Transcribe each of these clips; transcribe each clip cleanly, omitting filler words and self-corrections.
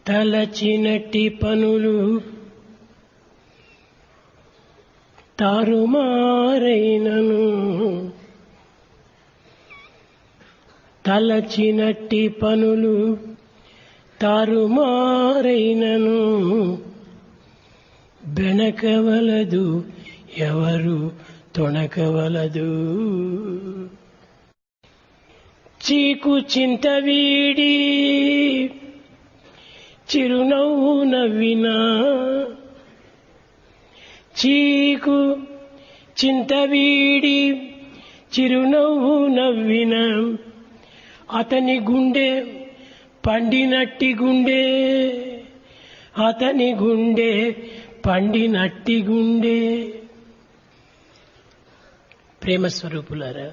తలచినట్టి పనులు తారుమారైనను, తలచినట్టి పనులు తారుమారైనను, బెనకవలదు ఎవరు తొణకవలదు. చీకు చింత వీడి చిరునవ్వు నవ్వినా, చీకు చింత వీడి చిరునవ్వు నవ్విన అతని గుండె పండినట్టి గుండె, అతని గుండె పండినట్టి గుండె. ప్రేమస్వరూపులారా,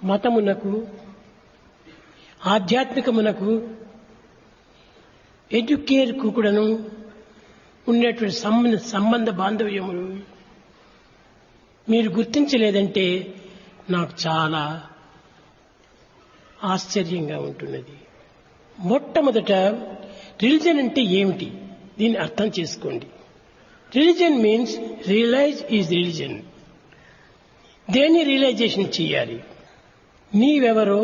మతమునకు ఆధ్యాత్మికమునకు ఎడ్యుకేర్కు కూడాను ఉన్నటువంటి సంబంధ బాంధవ్యములు మీరు గుర్తించలేదంటే నాకు చాలా ఆశ్చర్యంగా ఉంటున్నది. మొట్టమొదట రిలిజన్ అంటే ఏమిటి దీన్ని అర్థం చేసుకోండి. Religion means realize is religion. దేన్ని రియలైజేషన్ చేయాలి? నీవెవరో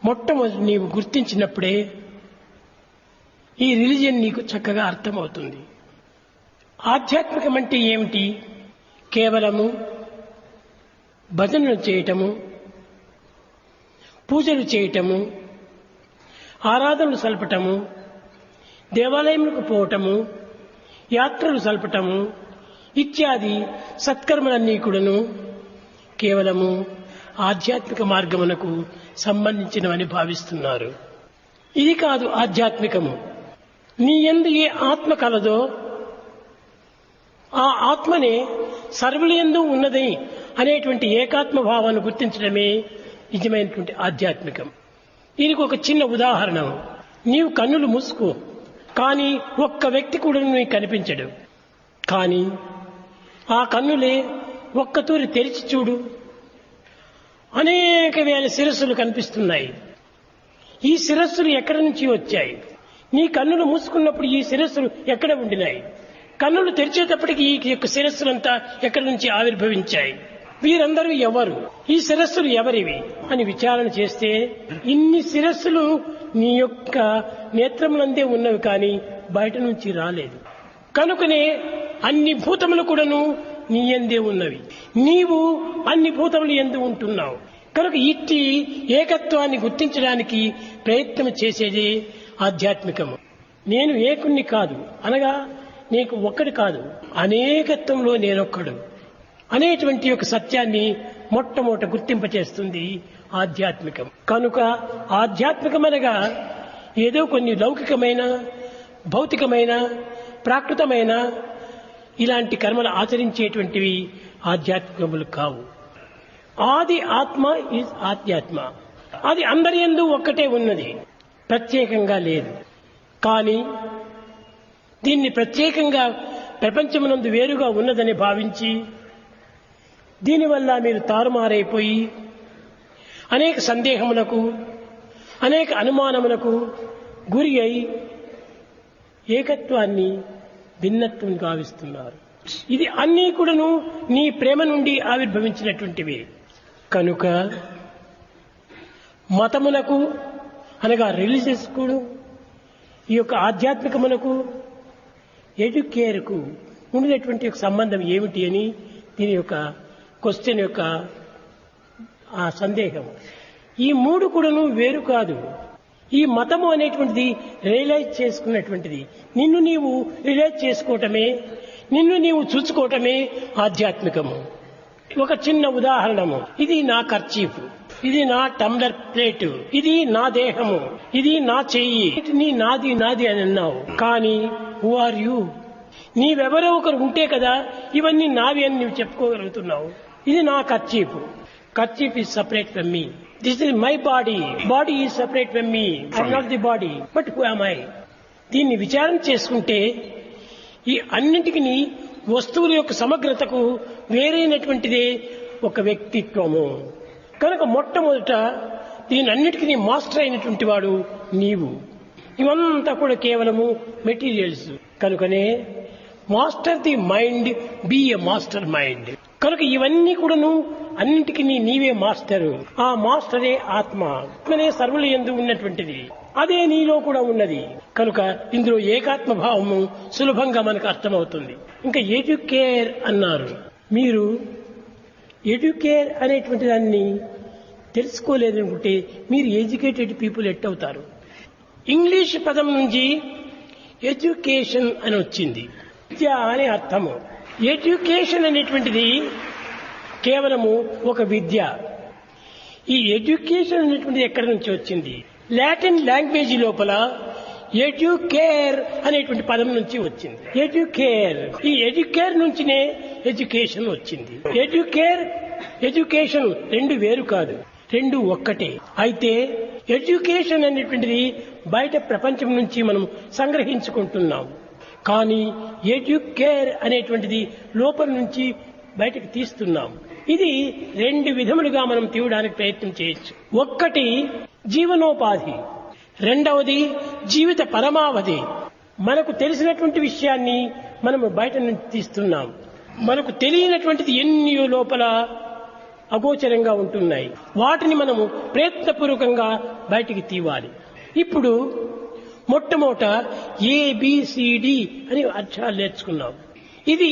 మొట్టమొదటి నీవు గుర్తించినప్పుడే ఈ రిలిజన్ నీకు చక్కగా అర్థమవుతుంది. ఆధ్యాత్మికం అంటే ఏమిటి? కేవలము భజనలు చేయటము, పూజలు చేయటము, ఆరాధనలు సల్పటము, దేవాలయములకు పోవటము, యాత్రలు సల్పటము ఇత్యాది సత్కర్మలన్నీ కూడాను కేవలము ఆధ్యాత్మిక మార్గమునకు సంబంధించినవని భావిస్తున్నారు. ఇది కాదు ఆధ్యాత్మికము. నీ యందు ఏ ఆత్మ కలదో ఆ ఆత్మనే సర్వులందు ఉన్నది అనేటువంటి ఏకాత్మ భావాన్ని గుర్తించడమే నిజమైనటువంటి ఆధ్యాత్మికం. దీనికి ఒక చిన్న ఉదాహరణ. నీవు కన్నులు మూసుకో, కానీ ఒక్క వ్యక్తి కూడా నీకు కనిపించడు. కానీ ఆ కన్నులే ఒక్కతూరి తెరిచి చూడు, అనేక వేల శిరస్సులు కనిపిస్తున్నాయి. ఈ శిరస్సులు ఎక్కడి నుంచి వచ్చాయి? నీ కన్నులు మూసుకున్నప్పుడు ఈ శిరస్సులు ఎక్కడ ఉండినాయి? కన్నులు తెరిచేటప్పటికి ఈ యొక్క శిరస్సులంతా ఎక్కడి నుంచి ఆవిర్భవించాయి? వీరందరూ ఎవరు? ఈ శిరస్సులు ఎవరివి అని విచారణ చేస్తే ఇన్ని శిరస్సులు నీ యొక్క నేత్రములందే ఉన్నవి, కానీ బయట నుంచి రాలేదు. కనుకనే అన్ని భూతములు కూడాను నీ యందే ఉన్నవి. నీవు అన్ని భూతములు యందు ఉంటున్నావు. కనుక ఇట్టి ఏకత్వాన్ని గుర్తించడానికి ప్రయత్నం చేసేది ఆధ్యాత్మికము. నేను ఏకుణ్ణి కాదు అనగా నీకు ఒక్కడు కాదు, అనేకత్వంలో నేనొక్కడు అనేటువంటి ఒక సత్యాన్ని మొట్టమొదట గుర్తింపచేస్తుంది ఆధ్యాత్మికం. కనుక ఆధ్యాత్మికమనగా ఏదో కొన్ని లౌకికమైన, భౌతికమైన, ప్రాకృతమైన ఇలాంటి కర్మలు ఆచరించేటువంటివి ఆధ్యాత్మికములు కావు. ఆది ఆత్మ ఈజ్ ఆధ్యాత్మ. అది అందరి యందు ఒక్కటే ఉన్నది, ప్రత్యేకంగా లేదు. కానీ దీన్ని ప్రత్యేకంగా ప్రపంచమునందు వేరుగా ఉన్నదని భావించి దీనివల్ల మీరు తారుమారైపోయి అనేక సందేహములకు, అనేక అనుమానములకు గురి అయి ఏకత్వాన్ని భిన్నత్వం గావిస్తున్నారు. ఇది అన్నీ కూడాను నీ ప్రేమ నుండి ఆవిర్భవించినటువంటివి. కనుక మతమునకు అనగా రిలీజియస్ కు, ఈ యొక్క ఆధ్యాత్మికమునకు, ఎడ్యుకేర్కు ఉండినటువంటి సంబంధం ఏమిటి అని దీని యొక్క క్వశ్చన్ యొక్క ఆ సందేహం. ఈ మూడు కూడాను వేరు కాదు. ఈ మతము అనేటువంటిది రియలైజ్ చేసుకున్నటువంటిది. నిన్ను నీవు రియలైజ్ చేసుకోవటమే, నిన్ను నీవు చూసుకోవటమే ఆధ్యాత్మికము. ఒక చిన్న ఉదాహరణము. ఇది నా కర్చీఫ్, ఇది నా టంబ్లర్ ప్లేటు, ఇది నా దేహము, ఇది నా చెయ్యి, నీ నాది నాది అని అన్నావు. కానీ హూ ఆర్ యూ? నీవెవరో ఒకరు ఉంటే కదా ఇవన్నీ నావి అని నువ్వు చెప్పుకోగలుగుతున్నావు. ఇది నా kerchief. Kerchief is separate from me. This is my body. Body is separate from me. I'm not the body, but who am I? దీన్ని విచారణ చేసుకుంటే ఈ అన్నింటికి వస్తువుల యొక్క సమగ్రతకు వేరైనటువంటిదే ఒక వ్యక్తిత్వము. కనుక మొట్టమొదట దీనన్నిటికీ మాస్టర్ అయినటువంటి వాడు నీవు. ఇవంతా కూడా కేవలము మెటీరియల్స్. కనుకనే master the mind, be a master mind. కనుక ఇవన్నీ కూడాను అన్నింటికి నీవే మాస్టరు. ఆ మాస్టరే ఆత్మ. ఆత్మనే సర్వుల యందు ఉన్నటువంటిది. అదే నీలో కూడా ఉన్నది. కనుక ఇందులో ఏకాత్మ భావము సులభంగా మనకు అర్థమవుతుంది. ఇంకా ఎడ్యుకేర్ అన్నారు. మీరు ఎడ్యుకేర్ అనేటువంటి దాన్ని తెలుసుకోలేదనుకుంటే మీరు ఎడ్యుకేటెడ్ పీపుల్ ఎట్టవుతారు? ఇంగ్లీష్ పదం నుంచి ఎడ్యుకేషన్ అని వచ్చింది. విద్య అనే అర్థము. ఎడ్యుకేషన్ అనేటువంటిది కేవలము ఒక విద్య. ఈ ఎడ్యుకేషన్ అనేటువంటిది ఎక్కడి నుంచి వచ్చింది? లాటిన్ లాంగ్వేజ్ లోపల ఎడ్యుకేర్ అనేటువంటి పదం నుంచి వచ్చింది. ఎడ్యుకేర్, ఈ ఎడ్యుకేర్ నుంచినే ఎడ్యుకేషన్ వచ్చింది. ఎడ్యుకేర్, ఎడ్యుకేషన్ రెండు వేరు కాదు, రెండు ఒక్కటే. అయితే ఎడ్యుకేషన్ అనేటువంటిది బయట ప్రపంచం నుంచి మనం సంగ్రహించుకుంటున్నాం. కానీ ఎడ్యుకేర్ అనేటువంటిది లోపల నుంచి బయటకు తీస్తున్నాం. ఇది రెండు విధములుగా మనం తీయడానికి ప్రయత్నం చేయొచ్చు. ఒక్కటి జీవనోపాధి, రెండవది జీవిత పరమావధి. మనకు తెలిసినటువంటి విషయాన్ని మనము బయట నుంచి తీస్తున్నాం. మనకు తెలియనటువంటిది ఎన్ని లోపల అగోచరంగా ఉంటున్నాయి. వాటిని మనము ప్రయత్నపూర్వకంగా బయటికి తీవాలి. ఇప్పుడు మొట్టమొదట ఏబిసిడి అని అక్షరాలు నేర్చుకున్నాం. ఇది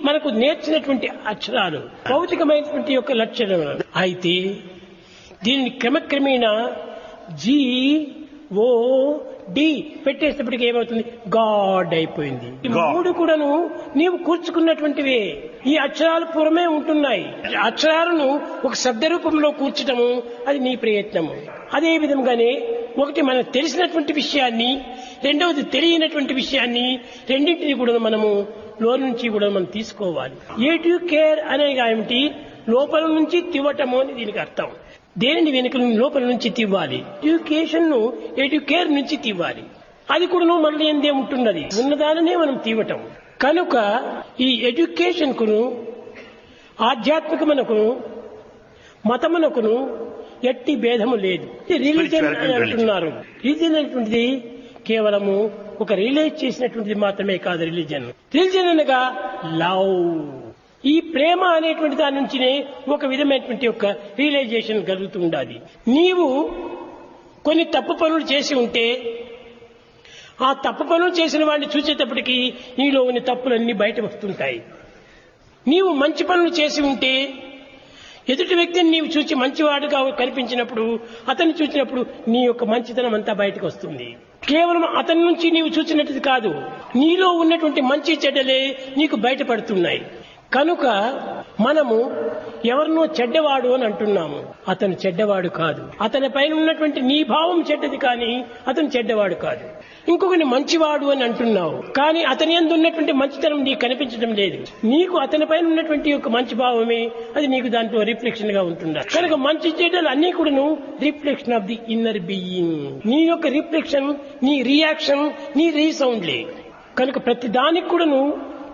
మనకు నేర్చినటువంటి అక్షరాలు, భౌతికమైనటువంటి యొక్క లక్షణాలు. అయితే దీనిని క్రమక్రమేణా GOD పెట్టేటప్పటికి ఏమవుతుంది? గాడ్ అయిపోయింది. ఈ మూడు కూడాను నీవు కూర్చుకున్నటువంటివే. ఈ అక్షరాలు పూర్వమే ఉంటున్నాయి. అక్షరాలను ఒక శబ్ద రూపంలో కూర్చటము అది నీ ప్రయత్నము. అదే విధంగానే ఒకటి మనకు తెలిసినటువంటి విషయాన్ని, రెండవది తెలియనటువంటి విషయాన్ని, రెండింటినీ కూడా మనము లోన్ నుంచి కూడా మనం తీసుకోవాలి. ఎడ్యుకేర్ అనేది ఏమిటి? లోపల నుంచి తివ్వటము అని దీనికి అర్థం. దేనిని వెనుక లోపల నుంచి తివ్వాలి. ఎడ్యుకేషన్ ను ఎడ్యుకేర్ నుంచి తివ్వాలి. అది కూడా మనలో ఎందే ఉంటున్నది. ఉన్నదాననే మనం తీవటం. కనుక ఈ ఎడ్యుకేషన్ కును, ఆధ్యాత్మికమునకును, మతమునకును ఎట్టి భేదము లేదు. రిలీజన్ అని అంటున్నారు. రిలీజన్ అనేటువంటిది కేవలము ఒక రిలీజ్ చేసినటువంటిది మాత్రమే కాదు. రిలీజన్, రిలీజన్ అనగా లవ్. ఈ ప్రేమ అనేటువంటి దాని నుంచినే ఒక విధమైనటువంటి యొక్క రియలైజేషన్ కలుగుతూ ఉండాలి. నీవు కొన్ని తప్పు పనులు చేసి ఉంటే ఆ తప్పు పనులు చేసిన వాడిని చూసేటప్పటికీ నీలో ఉన్న తప్పులన్నీ బయట వస్తుంటాయి. నీవు మంచి పనులు చేసి ఉంటే ఎదుటి వ్యక్తిని నీవు చూసి మంచివాడుగా కనిపించినప్పుడు, అతన్ని చూసినప్పుడు నీ యొక్క మంచితనం అంతా బయటకు వస్తుంది. కేవలం అతని నుంచి నీవు చూసినట్టు కాదు, నీలో ఉన్నటువంటి మంచి చెడ్డలే నీకు బయటపడుతున్నాయి. కనుక మనము ఎవరినో చెడ్డవాడు అని అంటున్నాము. అతను చెడ్డవాడు కాదు. అతని పైన ఉన్నటువంటి నీ భావం చెడ్డది, కానీ అతను చెడ్డవాడు కాదు. ఇంకొకరిని మంచివాడు అని అంటున్నావు, కానీ అతని యందు ఉన్నటువంటి మంచితనం నీకు కనిపించడం లేదు. నీకు అతని పైన ఉన్నటువంటి యొక్క మంచి భావమే అది నీకు దాంట్లో రిఫ్లెక్షన్ గా ఉంటుందా. కనుక మంచి చెడ్డలు అన్ని కూడాను reflection of the inner being. నీ యొక్క రిఫ్లెక్షన్, నీ రియాక్షన్, నీ రీసౌండ్లే. కనుక ప్రతి దానికి కూడాను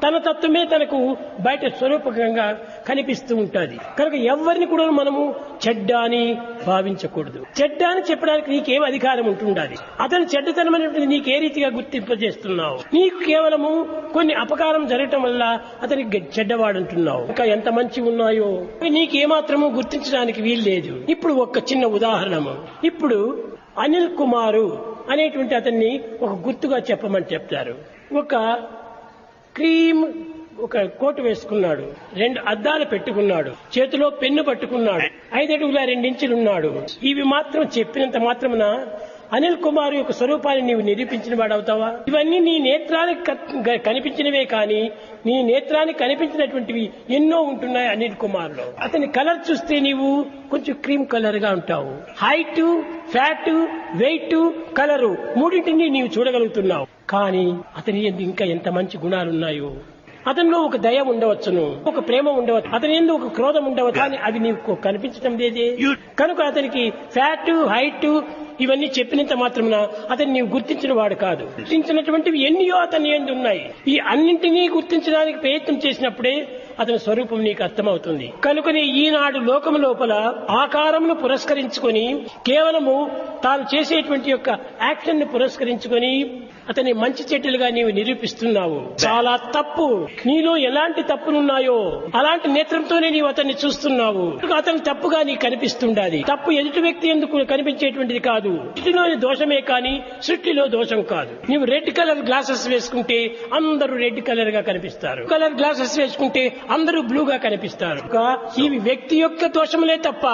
తన తత్వమే తనకు బయట స్వరూపకంగా కనిపిస్తూ ఉంటుంది. కనుక ఎవరిని కూడా మనము చెడ్డ అని భావించకూడదు. చెడ్డ అని చెప్పడానికి నీకేం అధికారం ఉంటుండాలి? అతని చెడ్డతనం అనేటువంటి నీకు ఏ రీతిగా గుర్తింపజేస్తున్నావు? నీకు కేవలము కొన్ని అపకారం జరగటం వల్ల అతనికి చెడ్డవాడు అంటున్నావు. ఇంకా ఎంత మంచి ఉన్నాయో నీకేమాత్రము గుర్తించడానికి వీలు లేదు. ఇప్పుడు ఒక చిన్న ఉదాహరణ. ఇప్పుడు అనిల్ కుమారు అనేటువంటి అతన్ని ఒక గుర్తుగా చెప్పమని చెప్తారు. ఒక క్రీమ్ ఒక కోటు వేసుకున్నాడు, 2 అద్దాలు పెట్టుకున్నాడు, చేతిలో పెన్ను పట్టుకున్నాడు, 5 అడుగుల 2 ఇంచులు ఉన్నాడు. ఇవి మాత్రం చెప్పినంత మాత్రమున అనిల్ కుమార్ యొక్క స్వరూపాన్ని నీవు నిరూపించిన వాడవుతావా? ఇవన్నీ నీ నేత్రానికి కనిపించినవే, కానీ నీ నేత్రానికి కనిపించినటువంటివి ఎన్నో ఉంటున్నాయి అనిల్ కుమార్ లో. అతని కలర్ చూస్తే నీవు కొంచెం క్రీమ్ కలర్ గా ఉంటావు. హైట్, ఫ్యాట్, వెయిట్, కలరు మూడింటిని నీవు చూడగలుగుతున్నావు. కానీ అతని ఇంకా ఎంత మంచి గుణాలు ఉన్నాయో. అతనిలో ఒక దయ ఉండవచ్చును, ఒక ప్రేమ ఉండవచ్చు, అతని ఎందు ఒక క్రోధం ఉండవచ్చు, కానీ అవి నీకు కనిపించడం లేదే. కనుక అతనికి ఫ్యాట్, హైట్ ఇవన్నీ చెప్పినంత మాత్రమున అతన్ని నీవు గుర్తించిన వాడు కాదు. గుర్తించినటువంటివి ఎన్నో అతని ఎందు ఉన్నాయి. ఈ అన్నింటినీ గుర్తించడానికి ప్రయత్నం చేసినప్పుడే అతని స్వరూపం నీకు అర్థమవుతుంది. కనుకని ఈనాడు లోకం లోపల ఆకారమును పురస్కరించుకొని కేవలము తాను చేసేటువంటి యొక్క యాక్షన్ ని పురస్కరించుకొని అతని మంచి చెడ్డలుగా నీవు నిరూపిస్తున్నావు. చాలా తప్పు. నీలో ఎలాంటి తప్పులున్నాయో అలాంటి నేత్రంతోనే నీవు అతన్ని చూస్తున్నావు. అతను తప్పుగా నీకు కనిపిస్తుండాలి. తప్పు ఎదుటి వ్యక్తి ఎందుకు కనిపించేటువంటిది కాదు. సృష్టిలోని దోషమే కానీ సృష్టిలో దోషం కాదు. నీవు రెడ్ కలర్ గ్లాసెస్ వేసుకుంటే అందరూ రెడ్ కలర్ గా కనిపిస్తారు. కలర్ గ్లాసెస్ వేసుకుంటే అందరూ బ్లూగా కనిపిస్తారు. ఇవి వ్యక్తి యొక్క దోషములే తప్ప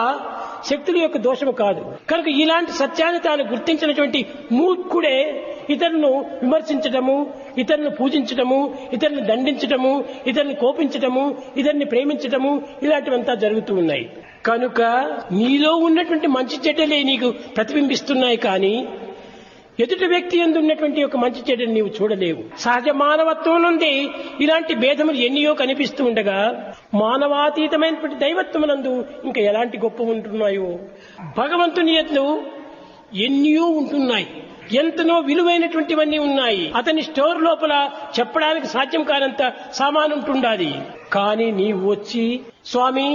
శక్తుల యొక్క దోషము కాదు. కనుక ఇలాంటి సత్యాన్ని తాను గుర్తించినటువంటి మూర్ఖుడే ఇతరులను విమర్శించడము, ఇతరులను పూజించడము, ఇతరులను దండించడము, ఇతరులను కోపించడము, ఇతరుని ప్రేమించడము ఇలాంటివంతా జరుగుతూ ఉన్నాయి. కనుక నీలో ఉన్నటువంటి మంచి చెడ్డలే నీకు ప్రతిబింబిస్తున్నాయి కానీ ఎదుటి వ్యక్తి యందు ఉన్నటువంటి ఒక మంచి చెడ్డని నీవు చూడలేవు. సహజ మానవత్వం నుండి ఇలాంటి భేదములు ఎన్నియో కనిపిస్తూ ఉండగా మానవాతీతమైనటువంటి దైవత్వమునందు ఇంకా ఎలాంటి గొప్ప ఉంటున్నాయో భగవంతుని యందు ఎన్నియో ఉంటున్నాయి. ఎంతనో విలువైనటువంటివన్నీ ఉన్నాయి. అతని స్టోర్ లోపల చెప్పడానికి సాధ్యం కానంత సామాను ఉంటుండాలి. కానీ నీవు వచ్చి స్వామి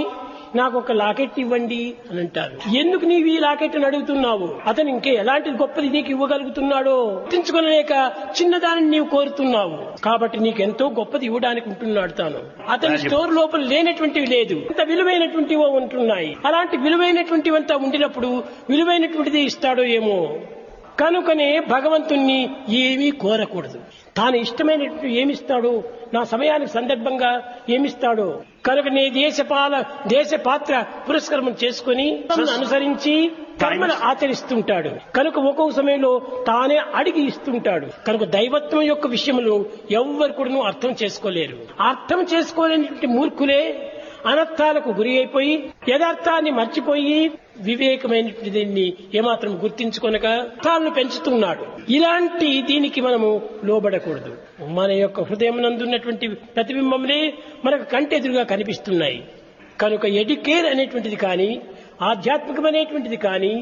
నాకు ఒక లాకెట్ ఇవ్వండి అని అంటారు. ఎందుకు నీవు ఈ లాకెట్ అని అడుగుతున్నావు? అతను ఇంకే ఎలాంటి గొప్పది నీకు ఇవ్వగలుగుతున్నాడో గుర్తించుకోలేక చిన్నదానిని నీవు కోరుతున్నావు. కాబట్టి నీకెంతో గొప్పది ఇవ్వడానికి ఉంటున్నాడు తాను. అతని స్టోర్ లోపల లేనటువంటివి లేదు, ఇంత విలువైనటువంటివో ఉంటున్నాయి. అలాంటి విలువైనటువంటివంతా ఉండినప్పుడు విలువైనటువంటిది ఇస్తాడో ఏమో. కనుకనే భగవంతుణ్ణి ఏమీ కోరకూడదు. తాను ఇష్టమైనటువంటి ఏమిస్తాడో, నా సమయానికి సందర్భంగా ఏమిస్తాడో కనుక నీ దేశ పాత్ర పురస్కారం చేసుకుని అనుసరించి కర్మను ఆచరిస్తుంటాడు. కనుక ఒక్కొక్క సమయంలో తానే అడిగి ఇస్తుంటాడు. కనుక దైవత్వం యొక్క విషయంలో ఎవ్వరు కూడా అర్థం చేసుకోలేరు. అర్థం చేసుకోలేనటువంటి మూర్ఖులే అనర్థాలకు గురి అయిపోయి యథార్థాన్ని మర్చిపోయి వివేకమైనటువంటి దీన్ని ఏమాత్రం గుర్తించుకొనక అర్థాలను పెంచుతున్నాడు. ఇలాంటి దీనికి మనము లోబడకూడదు. మన యొక్క హృదయమునందున్నటువంటి ప్రతిబింబములే మనకు కంటెదురుగా కనిపిస్తున్నాయి. కనుక ఎడ్యుకేర్ అనేటువంటిది కానీ ఆధ్యాత్మికమైనటువంటిది కానీ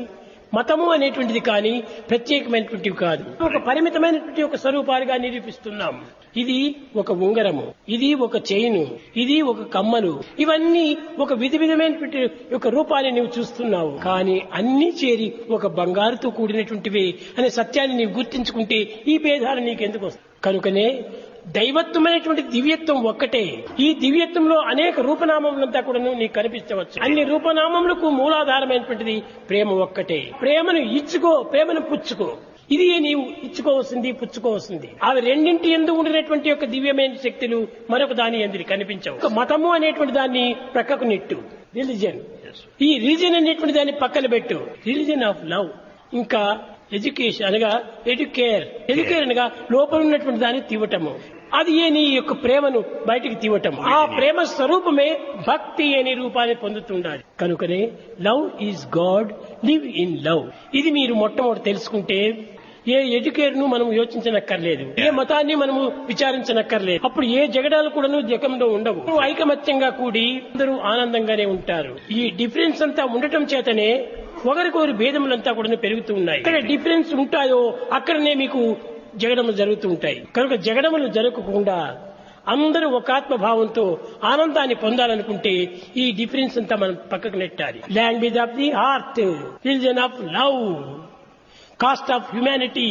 మతము అనేటువంటిది కానీ ప్రత్యేకమైనటువంటివి కాదు. ఒక పరిమితమైనటువంటి ఒక స్వరూపాలుగా నిరూపిస్తున్నాం. ఇది ఒక ఉంగరము, ఇది ఒక చైను, ఇది ఒక కమ్మలు, ఇవన్నీ ఒక విధమైనటువంటి ఒక రూపాన్ని నీవు చూస్తున్నావు. కానీ అన్ని చేరి ఒక బంగారుతో కూడినటువంటివి అనే సత్యాన్ని నీవు గుర్తించుకుంటే ఈ భేదాలు నీకెందుకు వస్తాయి? కనుకనే దైవత్వం అనేటువంటి దివ్యత్వం ఒక్కటే. ఈ దివ్యత్వంలో అనేక రూపనామములంతా కూడా నీకు కనిపించవచ్చు. అన్ని రూపనామములకు మూలాధారమైనటువంటిది ప్రేమ ఒక్కటే. ప్రేమను ఇచ్చుకో, ప్రేమను పుచ్చుకో. ఇది నీవు ఇచ్చుకోవాల్సింది, పుచ్చుకోవాల్సింది. అవి రెండింటి యందు ఉండినటువంటి యొక్క దివ్యమైన శక్తులు మరొక దాని యందు కనిపించవు. మతము అనేటువంటి దాన్ని ప్రక్కకు నెట్టు. రిలీజియన్, ఈ రిలీజియన్ అనేటువంటి దాన్ని పక్కన పెట్టు. Religion of love. ఇంకా ఎడ్యుకేషన్ అనగా ఎడ్యుకేర్ అనగా లోపల ఉన్నటువంటి దాన్ని తీవటము. అది నీ యొక్క ప్రేమను బయటికి తీవటం. ఆ ప్రేమ స్వరూపమే భక్తి అనే రూపాన్ని పొందుతుండాలి. కనుకనే love is God, live in love. ఇది మీరు మొట్టమొదటి తెలుసుకుంటే ఏ ఎడ్యుకేర్ను మనం యోచించనక్కర్లేదు, ఏ మతాన్ని మనము విచారించనక్కర్లేదు. అప్పుడు ఏ జగడాలు కూడా జగంలో ఉండవు. ఐకమత్యంగా కూడి అందరూ ఆనందంగానే ఉంటారు. ఈ డిఫరెన్స్ అంతా ఉండటం చేతనే ఒకరికొకరు భేదములంతా కూడా పెరుగుతూ ఉన్నాయి. ఎక్కడ డిఫరెన్స్ ఉంటాయో అక్కడనే మీకు జగడములు జరుగుతూ ఉంటాయి. కనుక జగడములు జరగకుండా అందరూ ఒక ఆత్మభావంతో ఆనందాన్ని పొందాలనుకుంటే ఈ డిఫరెన్స్ అంతా మనం పక్కకు నెట్టాలి. Language of the heart, religion of love, caste of humanity,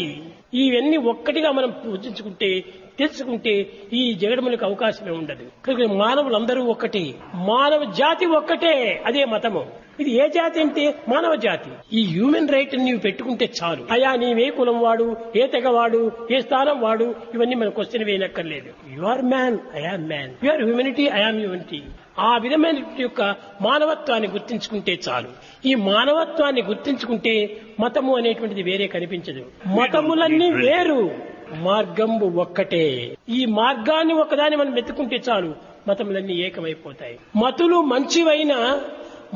ఇవన్నీ ఒక్కటిగా మనం పూజించుకుంటే తెలుసుకుంటే ఈ జగడములకు అవకాశమే ఉండదు. కనుక మానవులందరూ ఒక్కటే, మానవ జాతి ఒక్కటే, అదే మతము. ఇది ఏ జాతి అంటే మానవ జాతి. ఈ హ్యూమన్ రైట్ నీవు పెట్టుకుంటే చాలు. అయా నీవే కులం వాడు, ఏ తెగ వాడు, ఏ స్థానం వాడు, ఇవన్నీ మన క్వశ్చన్ వేయనక్కర్లేదు. You are man, I am man. You are humanity, I am humanity. ఆ విధమైన యొక్క మానవత్వాన్ని గుర్తించుకుంటే చాలు. ఈ మానవత్వాన్ని గుర్తించుకుంటే మతము అనేటువంటిది వేరే కనిపించదు. మతములన్నీ వేరు, మార్గంబు ఒక్కటే. ఈ మార్గాన్ని ఒకదాన్ని మనం వెతుకుంటే చాలు, మతములన్నీ ఏకమైపోతాయి. మతులు మంచివైనా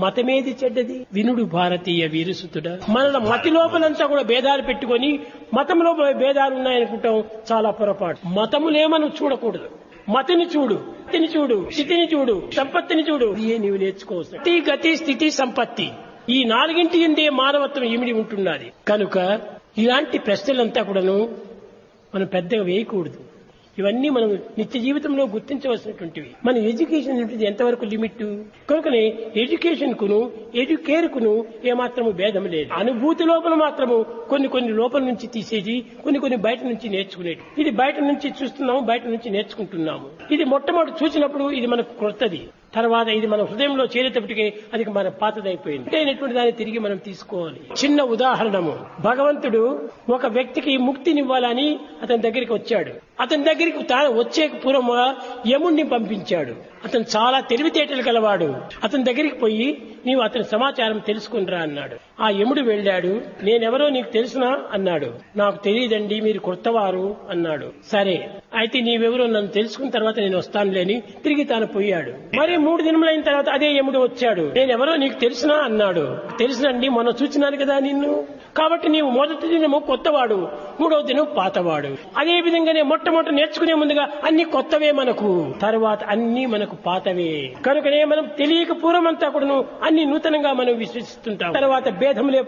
మతమేది చెడ్డది? వినుడు భారతీయ వీరసుతుడా. మన మతి లోపలంతా కూడా భేదాలు పెట్టుకొని మతం లోపల భేదాలు ఉన్నాయనుకుంటాం, చాలా పొరపాటు. మతములేమను చూడకూడదు. మతిని చూడు, స్థితిని చూడు, స్థితిని చూడు, సంపత్తిని చూడు. ఇదే నీవు నేర్చుకోవచ్చు. స్థితి, గతి, స్థితి, సంపత్తి, ఈ నాలుగింటి ఎందే మానవత్వం ఇమిడి ఉంటున్నది. కనుక ఇలాంటి ప్రశ్నలంతా కూడాను మనం పెద్దగా వేయకూడదు. ఇవన్నీ మనం నిత్య జీవితంలో గుర్తించవలసినటువంటివి. మన ఎడ్యుకేషన్ అనేది ఎంతవరకు లిమిట్. కనుకనే ఎడ్యుకేషన్ కును ఎడ్యుకేర్ కును ఏమాత్రము భేదం లేదు. అనుభూతి లోపల మాత్రము కొన్ని లోపల నుంచి తీసేది, కొన్ని బయట నుంచి నేర్చుకునేది. ఇది బయట నుంచి చూస్తున్నాము, బయట నుంచి నేర్చుకుంటున్నాము. ఇది మొట్టమొదటి చూసినప్పుడు ఇది మనకు కొత్తది. తర్వాత ఇది మన హృదయంలో చేరేటప్పటికే అది మన పాతదైపోయింది. అయినటువంటి దాన్ని తిరిగి మనం తీసుకోవాలి. చిన్న ఉదాహరణము, భగవంతుడు ఒక వ్యక్తికి ముక్తినివ్వాలని అతని దగ్గరికి వచ్చాడు. అతని దగ్గరికి వచ్చే పూర్వముగా యముణ్ణి పంపించాడు. అతను చాలా తెలివితేటలు గలవాడు. అతని దగ్గరికి పోయి నీవు అతని సమాచారం తెలుసుకునిరా అన్నాడు. ఆ యముడు వెళ్ళాడు. నేనెవరో నీకు తెలుసునా అన్నాడు. నాకు తెలియదండి, మీరు కొత్తవారు అన్నాడు. సరే అయితే నీవెవరో నన్ను తెలుసుకున్న తర్వాత నేను వస్తానులేని తిరిగి తాను పోయాడు. మరి 3 దినములైన తర్వాత అదే యముడు వచ్చాడు. నేనెవరో నీకు తెలుసునా అన్నాడు. తెలుసునండి, మొన్న చూచినాను కదా నిన్ను. కాబట్టి నీవు మొదటి దినము కొత్తవాడు, 3వ దినం పాతవాడు. అదే విధంగానే మొట్టమొదటి నేర్చుకునే ముందుగా అన్ని కొత్తవే మనకు, తర్వాత అన్ని మనకు పాతవే. కనుకనే మనం తెలియక పూర్వమంతా కూడాను అన్ని నూతనంగా మనం విశ్వసిస్తుంటాం. తర్వాత భేదములే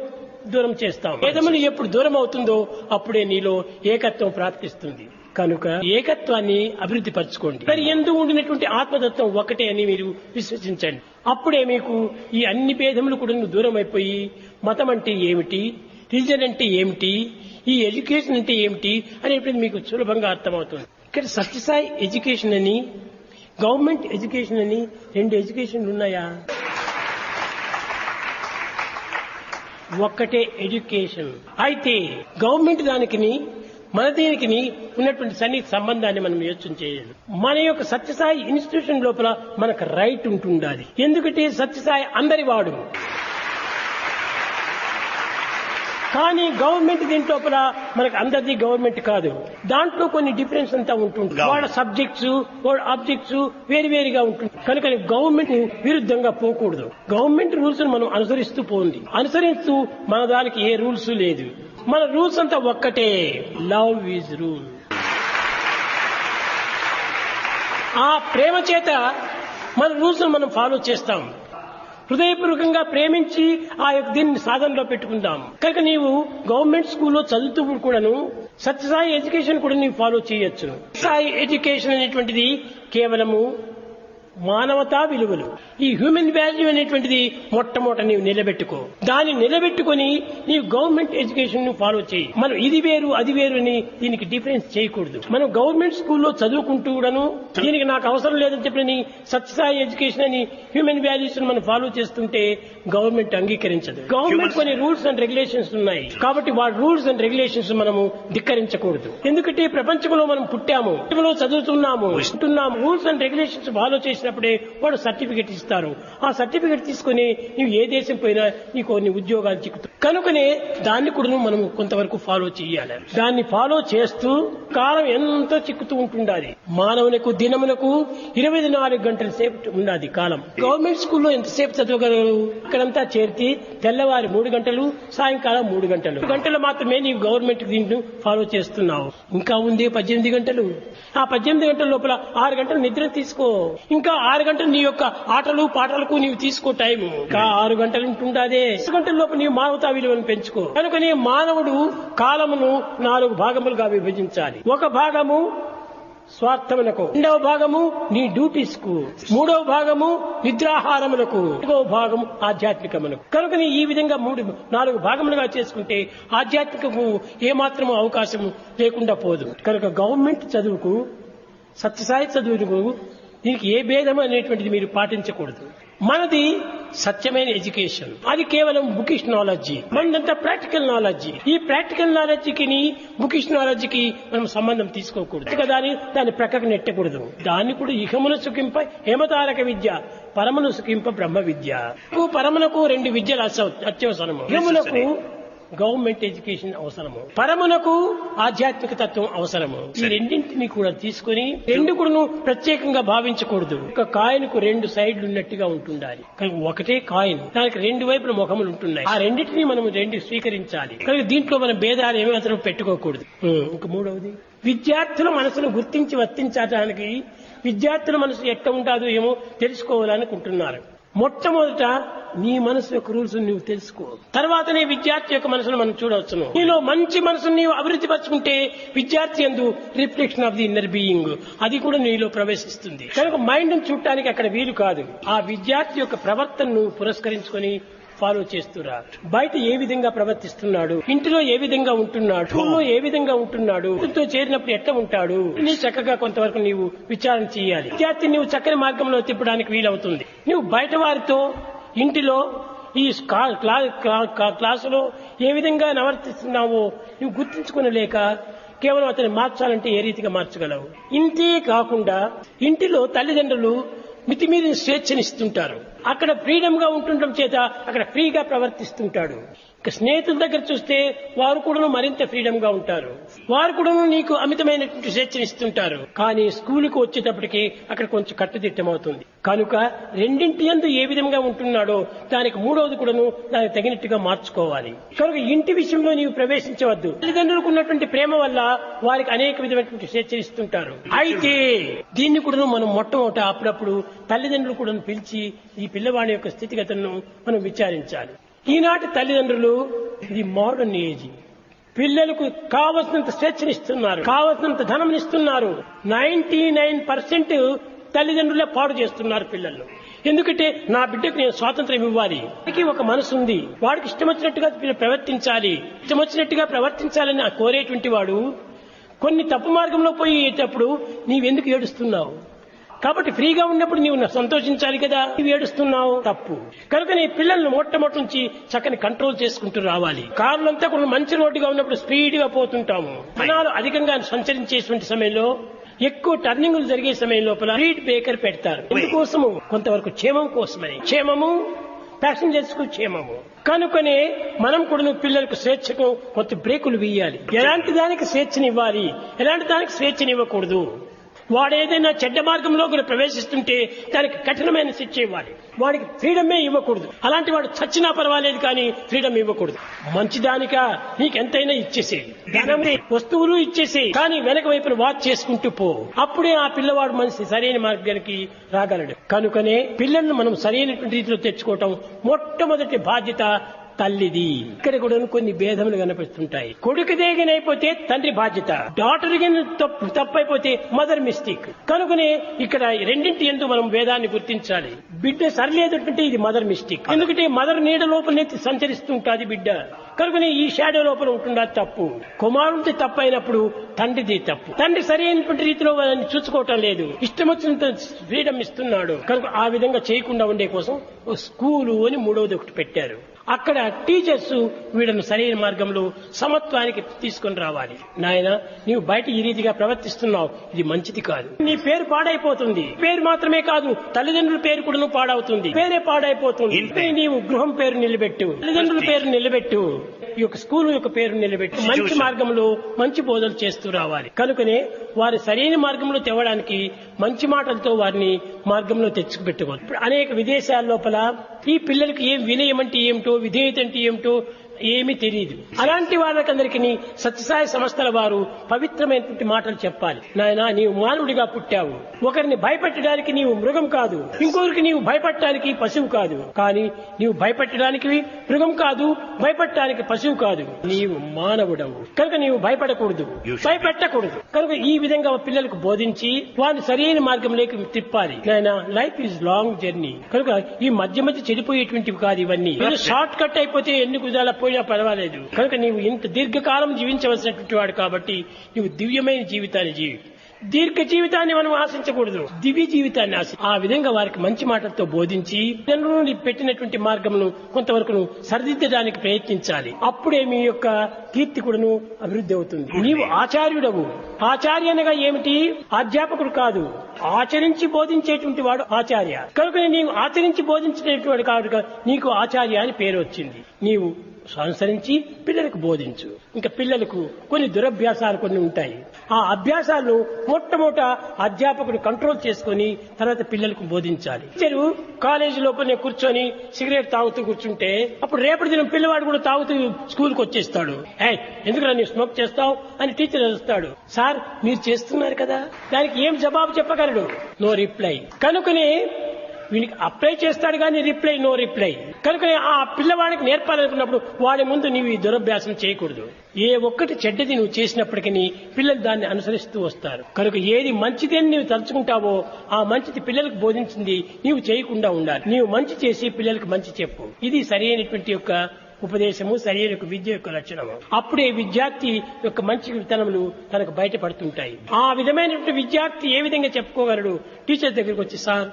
దూరం చేస్తాం. భేదములు ఎప్పుడు దూరం అవుతుందో అప్పుడే నీలో ఏకత్వం ప్రాప్తిస్తుంది. కనుక ఏకత్వాన్ని అభివృద్ధి పరచుకోండి. మరి ఎందుకు ఉండినటువంటి ఆత్మతత్వం ఒకటే అని మీరు విశ్వసించండి. అప్పుడే మీకు ఈ అన్ని భేదములు కూడా దూరం అయిపోయి మతం అంటే ఏమిటి, రిలీజన్ అంటే ఏమిటి, ఈ ఎడ్యుకేషన్ అంటే ఏమిటి అనేటువంటి మీకు సులభంగా అర్థమవుతుంది. ఇక్కడ సత్యసాయి ఎడ్యుకేషన్ అని, గవర్నమెంట్ ఎడ్యుకేషన్ అని 2 ఎడ్యుకేషన్లు ఉన్నాయా? ఒక్కటే ఎడ్యుకేషన్. అయితే గవర్నమెంట్ దానికి మన దీనికి ఉన్నటువంటి సన్నిహిత సంబంధాన్ని మనం యోచన చేయాలి. మన యొక్క సత్యసాయి ఇన్స్టిట్యూషన్ లోపల మనకు రైట్ ఉంటుండాలి. ఎందుకంటే సత్యసాయి అందరి వాడు. కానీ గవర్నమెంట్ దీని లోపల మనకు అందరిది గవర్నమెంట్ కాదు. దాంట్లో కొన్ని డిఫరెన్స్ అంతా ఉంటుంది. వాళ్ళ సబ్జెక్ట్స్, వాళ్ళ ఆబ్జెక్ట్స్ వేరువేరుగా ఉంటుంది. కనుక గవర్నమెంట్ విరుద్ధంగా పోకూడదు. గవర్నమెంట్ రూల్స్ మనం అనుసరిస్తూ పోండి. అనుసరిస్తూ మన దానికి ఏ రూల్స్ లేదు. మన రూల్స్ అంతా ఒక్కటే, లవ్ ఈజ్ రూల్. ఆ ప్రేమ చేత మన రూల్స్ మనం ఫాలో చేస్తాం. హృదయపూర్వకంగా ప్రేమించి ఆ యొక్క దీన్ని సాధనలో పెట్టుకుందాం. కనుక నీవు గవర్నమెంట్ స్కూల్లో చదువుతూ కూడాను సత్యసాయి ఎడ్యుకేషన్ కూడా నీవు ఫాలో చేయొచ్చు. సాయి ఎడ్యుకేషన్ అనేటువంటిది కేవలము మానవతా విలువలు, ఈ హ్యూమన్ వాల్యూ అనేటువంటిది మొట్టమొదట నీవు నిలబెట్టుకో. దాన్ని నిలబెట్టుకుని నీవు గవర్నమెంట్ ఎడ్యుకేషన్ ను ఫాలో చేయి. మనం ఇది వేరు అది వేరు అని దీనికి డిఫరెన్స్ చేయకూడదు. మనం గవర్నమెంట్ స్కూల్లో చదువుకుంటూ కూడాను దీనికి నాకు అవసరం లేదని చెప్పని సత్యసాయి ఎడ్యుకేషన్ అని హ్యూమన్ వాల్యూస్ మనం ఫాలో చేస్తుంటే గవర్నమెంట్ అంగీకరించదు. గవర్నమెంట్ కొన్ని రూల్స్ అండ్ రెగ్యులేషన్స్ ఉన్నాయి. కాబట్టి వాటి రూల్స్ అండ్ రెగ్యులేషన్స్ మనము ధిక్కరించకూడదు. ఎందుకంటే ప్రపంచంలో మనం పుట్టాము, చదువుతున్నాము, రూల్స్ అండ్ రెగ్యులేషన్స్ ఫాలో చేసినప్పుడే వాడు సర్టిఫికెట్ ఇస్తారు. ఆ సర్టిఫికెట్ తీసుకుని నీవు ఏ దేశం పోయినా నీకు కొన్ని ఉద్యోగాలు చిక్కుతాయి. కనుకనే దాన్ని కూడా మనం కొంతవరకు ఫాలో చేయాలి. దాన్ని ఫాలో చేస్తూ కాలం ఎంతో చిక్కుతూ ఉంటుండాలి. మానవులకు దినములకు 24 గంటల సేపు ఉన్నది కాలం. గవర్నమెంట్ స్కూల్లో ఎంతసేపు చదవగలరు? ఇక్కడంతా చేర్చి తెల్లవారి 3 గంటలు, సాయంకాలం 3 గంటలు. 3 గంటలు మాత్రమే నీవు గవర్నమెంట్ దీన్ని ఫాలో చేస్తున్నావు. ఇంకా ఉంది 18 గంటలు. ఆ 18 గంటల లోపల 6 గంటలు నిద్ర తీసుకో. ఇంకా 6 గంటలు నీ యొక్క ఆటలు పాటలకు నీవు తీసుకో టైం. ఇంకా 6 గంటలు ఉంటుండాదే. 6 గంటల లోపు నీవు మానవతా విలువను పెంచుకో. కనుకనే మానవుడు కాలమును 4 భాగములుగా విభజించాలి. ఒక భాగము స్వార్థములకు, 2వ భాగము నీ డ్యూటీస్ కు, 3వ భాగము నిద్రాహారములకు, 4వ భాగము ఆధ్యాత్మికములకు. కనుక ఈ విధంగా 4 భాగములుగా చేసుకుంటే ఆధ్యాత్మికము ఏమాత్రము అవకాశం లేకుండా పోదు. కనుక గవర్నమెంట్ చదువుకు సత్యసాయి చదువుకు దీనికి ఏ భేదం అనేటువంటిది మీరు పాటించకూడదు. మనది సత్యమైన ఎడ్యుకేషన్. అది కేవలం బుకిష్ నాలెడ్జి. మనదంతా ప్రాక్టికల్ నాలెడ్జి. ఈ ప్రాక్టికల్ నాలెడ్జికి బుకిష్ నాలెడ్జికి మనం సంబంధం తీసుకోకూడదు. దాన్ని ప్రక్కకు నెట్టకూడదు. దాన్ని కూడా ఇహమును సుఖింప హేమతారక విద్య, పరమును సుఖింప బ్రహ్మ విద్య. పరమునకు 2 విద్యలు అత్యవసరము. ఇహమునకు గవర్నమెంట్ ఎడ్యుకేషన్ అవసరము, పరమునకు ఆధ్యాత్మిక తత్వం అవసరము. ఈ రెండింటినీ కూడా తీసుకుని 2 కూడా ప్రత్యేకంగా భావించకూడదు. ఒక కాయిన్ కు 2 సైడ్లు ఉన్నట్టుగా ఉంటుండాలి. కనుక ఒకటే కాయిన్, దానికి 2 వైపుల ముఖములు ఉంటున్నాయి. ఆ రెండింటినీ మనం 2 స్వీకరించాలి. కనుక దీంట్లో మనం భేదాలు ఏమీ అసలు పెట్టుకోకూడదు. ఇంకా 3వది, విద్యార్థుల మనసును గుర్తించి వర్తించడానికి విద్యార్థుల మనసు ఎట్లా ఉంటాదో ఏమో తెలుసుకోవాలనుకుంటున్నారు. మొట్టమొదట నీ మనసు యొక్క రూల్స్ నువ్వు తెలుసుకో. తర్వాతనే విద్యార్థి యొక్క మనసును మనం చూడవచ్చును. నీలో మంచి మనసును నీవు అభివృద్ధి పరచుకుంటే విద్యార్థి యందు reflection of the inner being అది కూడా నీలో ప్రవేశిస్తుంది. కనుక మైండ్ చూడటానికి అక్కడ వీలు కాదు. ఆ విద్యార్థి యొక్క ప్రవర్తనను పురస్కరించుకొని ఫాలో చేస్తురా. బయట ఏ విధంగా ప్రవర్తిస్తున్నాడు, ఇంటిలో ఏ విధంగా ఉంటున్నాడు, స్కూల్లో ఏ విధంగా ఉంటున్నాడు, ఇంటితో చేరినప్పుడు ఎట్లా ఉంటాడు, నీ చక్కగా కొంతవరకు నీవు విచారణ చేయాలి. విద్యార్థిని నీవు చక్కని మార్గంలో తిప్పడానికి వీలవుతుంది. నువ్వు బయట వారితో ఇంటిలో ఈ క్లాసులో ఏ విధంగా ప్రవర్తిస్తున్నావో నువ్వు గుర్తించుకునలేక కేవలం అతన్ని మార్చాలంటే ఏ రీతిగా మార్చగలవు. ఇంతే కాకుండా ఇంటిలో తల్లిదండ్రులు మితిమీరిన స్వేచ్ఛనిస్తుంటారు. అక్కడ ఫ్రీడమ్ గా ఉంటుండటం చేత అక్కడ ఫ్రీగా ప్రవర్తిస్తుంటాడు. ఇక స్నేహితుల దగ్గర చూస్తే వారు కూడా మరింత ఫ్రీడమ్ గా ఉంటారు. వారు కూడా నీకు అమితమైనటువంటి స్వేచ్ఛనిస్తుంటారు. కానీ స్కూలుకు వచ్చేటప్పటికి అక్కడ కొంచెం కట్టుదిట్టం అవుతుంది. కనుక రెండింటి యందు ఏ విధంగా ఉంటున్నాడో దానికి మూడవది కూడాను దానికి తగినట్టుగా మార్చుకోవాలి. కనుక ఇంటి విషయంలో నీవు ప్రవేశించవద్దు. తల్లిదండ్రులకు ఉన్నటువంటి ప్రేమ వల్ల వారికి అనేక విధమైనటువంటి స్వేచ్ఛనిస్తుంటారు. అయితే దీన్ని కూడా మనం మొట్టమొదట అప్పుడప్పుడు తల్లిదండ్రులు కూడా పిలిచి ఈ పిల్లవాడి యొక్క స్థితిగతులను మనం విచారించాలి. ఈనాటి తల్లిదండ్రులు ఇది మోడర్న్ ఏజ్. పిల్లలకు కావలసినంత స్వేచ్ఛనిస్తున్నారు, కావలసినంత ధనంనిస్తున్నారు. 99% తల్లిదండ్రులే పాడు చేస్తున్నారు పిల్లలు. ఎందుకంటే నా బిడ్డకు నేను స్వాతంత్రం ఇవ్వాలి, వాడికి ఒక మనసు ఉంది, వాడికి ఇష్టం వచ్చినట్టుగా ప్రవర్తించాలి, ఇష్టం వచ్చినట్టుగా ప్రవర్తించాలని కోరేటువంటి వాడు కొన్ని తప్పు మార్గంలో పోయేటప్పుడు నీవెందుకు ఏడుస్తున్నావు? కాబట్టి ఫ్రీగా ఉన్నప్పుడు నీవు సంతోషించాలి కదా, నీవు ఏడుస్తున్నావు తప్పు. కనుక నీ పిల్లల్ని మొట్టమొదటి నుంచి చక్కని కంట్రోల్ చేసుకుంటూ రావాలి. కార్లంతా కూడా మంచి రోడ్డుగా ఉన్నప్పుడు స్పీడ్ గా పోతుంటాము. జనాలు అధికంగా సంచరించేటువంటి సమయంలో ఎక్కువ టర్నింగ్లు జరిగే సమయం లోపల స్పీడ్ బ్రేకర్ పెడతారు. ఎందుకోసము? కొంతవరకు క్షేమం కోసమని. క్షేమము ప్యాసింజర్స్ కు క్షేమము. కనుకనే మనం కూడా పిల్లలకు స్వేచ్ఛకు కొంత బ్రేకులు వేయాలి. ఎలాంటి దానికి స్వేచ్ఛనివ్వాలి, ఎలాంటి దానికి స్వేచ్ఛనివ్వకూడదు. వాడేదైనా చెడ్డ మార్గంలో కూడా ప్రవేశిస్తుంటే దానికి కఠినమైన శిక్ష ఇవ్వాలి. వాడికి ఫ్రీడమే ఇవ్వకూడదు. అలాంటి వాడు చచ్చినా పర్వాలేదు కానీ ఫ్రీడమ్ ఇవ్వకూడదు. మంచిదానికా నీకెంతైనా ఇచ్చేసేయి, ధనం వస్తువులు ఇచ్చేసేయి, కానీ వెనక వైపున వాచ్ చేసుకుంటూ పో. అప్పుడే ఆ పిల్లవాడు మనిషి సరైన మార్గానికి రాగలడు. కనుకనే పిల్లలను మనం సరైనటువంటి రీతిలో తెచ్చుకోవటం మొట్టమొదటి బాధ్యత తల్లిది. ఇక్కడ కూడా కొన్ని భేదములు కనిపిస్తుంటాయి. కొడుకుదేగినైపోతే తండ్రి బాధ్యత, డాటర్ తప్పైపోతే మదర్ మిస్టేక్. కనుకనే ఇక్కడ రెండింటి యందు మనం భేదాన్ని గుర్తించాలి. బిడ్డ సరిలేదంటే ఇది మదర్ మిస్టేక్. ఎందుకంటే మదర్ నీడ లోపలనే సంచరిస్తుంటాది బిడ్డ. కనుకనే ఈ షాడో లోపల ఉంటుందా తప్పు. కుమారుడి తప్పు అయినప్పుడు తండ్రిది తప్పు. తండ్రి సరైనటువంటి రీతిలో వాళ్ళని చూసుకోవటం లేదు, ఇష్టం వచ్చినంత ఫ్రీడమ్ ఇస్తున్నాడు. కనుక ఆ విధంగా చేయకుండా ఉండే కోసం స్కూలు అని మూడవది ఒకటి పెట్టారు. అక్కడ టీచర్స్ వీళ్ళను సరైన మార్గంలో సమత్వానికి తీసుకొని రావాలి. నాయన నీవు బయట ఈ రీతిగా ప్రవర్తిస్తున్నావు, ఇది మంచిది కాదు. నీ పేరు పాడైపోతుంది. పేరు మాత్రమే కాదు, తల్లిదండ్రుల పేరు కూడా పాడవుతుంది. పేరే పాడైపోతుంది. నీవు గృహం పేరు నిలబెట్టు, తల్లిదండ్రుల పేరు నిలబెట్టు, ఈ యొక్క స్కూల్ యొక్క పేరు నిలబెట్టు, మంచి మార్గంలో మంచి బోధలు చేస్తూ రావాలి. కనుకనే వారి సరైన మార్గంలో తేవడానికి మంచి మాటలతో వారిని మార్గంలో తెచ్చుకుపెట్టుకోవాలి. ఇప్పుడు అనేక విదేశాల లోపల ఈ పిల్లలకు ఏం వినయం అంటే ఏమిటో, విధేయత అంటే ఏమిటో ఏమీ తెలియదు. అలాంటి వాళ్ళకందరికీ సత్యసాయి సంస్థల వారు పవిత్రమైనటువంటి మాటలు చెప్పాలి. నాయనా నీవు మానవుడిగా పుట్టావు, ఒకరిని భయపెట్టడానికి నీవు మృగం కాదు, ఇంకొకరికి నీవు భయపడటానికి పశువు కాదు. కానీ నీవు భయపెట్టడానికి మృగం కాదు, భయపడటానికి పశువు కాదు, నీవు మానవుడవు. కనుక నీవు భయపడకూడదు, భయపెట్టకూడదు. కనుక ఈ విధంగా పిల్లలకు బోధించి వారిని సరైన మార్గంలోకి తిప్పాలి. నాయనా లైఫ్ ఈజ్ లాంగ్ జర్నీ. కనుక ఈ మధ్య మధ్య చెడిపోయేటువంటివి కాదు ఇవన్నీ. షార్ట్ కట్ అయిపోతే ఎన్ని కుదాల పోయినా పర్వాలేదు. కనుక నీవు ఇంత దీర్ఘకాలం జీవించవలసినటువంటి వాడు కాబట్టి నీవు దివ్యమైన జీవితాన్ని జీవి. దీర్ఘ జీవితాన్ని మనం ఆశించకూడదు, దివ్య జీవితాన్ని ఆశ. ఆ విధంగా వారికి మంచి మాటలతో బోధించి జనులు పెట్టినటువంటి మార్గమును కొంతవరకు సరిదిద్దడానికి ప్రయత్నించాలి. అప్పుడే మీ యొక్క కీర్తి కూడాను అభివృద్ధి అవుతుంది. నీవు ఆచార్యుడవు. ఆచార్య అనగా ఏమిటి? అధ్యాపకుడు కాదు, ఆచరించి బోధించేటువంటి వాడు ఆచార్య. కనుక నీవు ఆచరించి బోధించేటువంటి వాడు కాదు, నీకు ఆచార్య అని పేరు వచ్చింది. నీవు అనుసరించి పిల్లలకు బోధించు. ఇంకా పిల్లలకు కొన్ని దురభ్యాసాలు కొన్ని ఉంటాయి. ఆ అభ్యాసాలను మొట్టమొదట అధ్యాపకుడు కంట్రోల్ చేసుకుని తర్వాత పిల్లలకు బోధించాలి. టీచరు కాలేజీ లోపలనే కూర్చొని సిగరెట్ తాగుతూ కూర్చుంటే అప్పుడు రేపటి దినం పిల్లవాడు కూడా తాగుతూ స్కూల్కి వచ్చేస్తాడు. ఎందుకురా నీవు స్మోక్ చేస్తావు అని టీచర్ వస్తాడు. సార్ మీరు చేస్తున్నారు కదా, దానికి ఏం జవాబు చెప్పగలడు? No reply. కనుకనే వీనికి అప్లై చేస్తాడు కానీ రిప్లై నో రిప్లై. కనుక ఆ పిల్లవాడికి నేర్పాలనుకున్నప్పుడు వాడి ముందు నీవు ఈ దురభ్యాసం చేయకూడదు. ఏ ఒక్కటి చెడ్డది నువ్వు చేసినప్పటికీ పిల్లలు దాన్ని అనుసరిస్తూ వస్తారు. కనుక ఏది మంచిది అని నీవు తలుచుకుంటావో ఆ మంచిది పిల్లలకు బోధించింది నీవు చేయకుండా ఉండాలి. నీవు మంచి చేసి పిల్లలకు మంచి చెప్పు. ఇది సరైనటువంటి యొక్క ఉపదేశము, సరైన విద్య యొక్క లక్షణము. అప్పుడే విద్యార్థి యొక్క మంచి విత్తనములు తనకు బయటపడుతుంటాయి. ఆ విధమైనటువంటి విద్యార్థి ఏ విధంగా చెప్పుకోగలడు? టీచర్ దగ్గరికి వచ్చి, సార్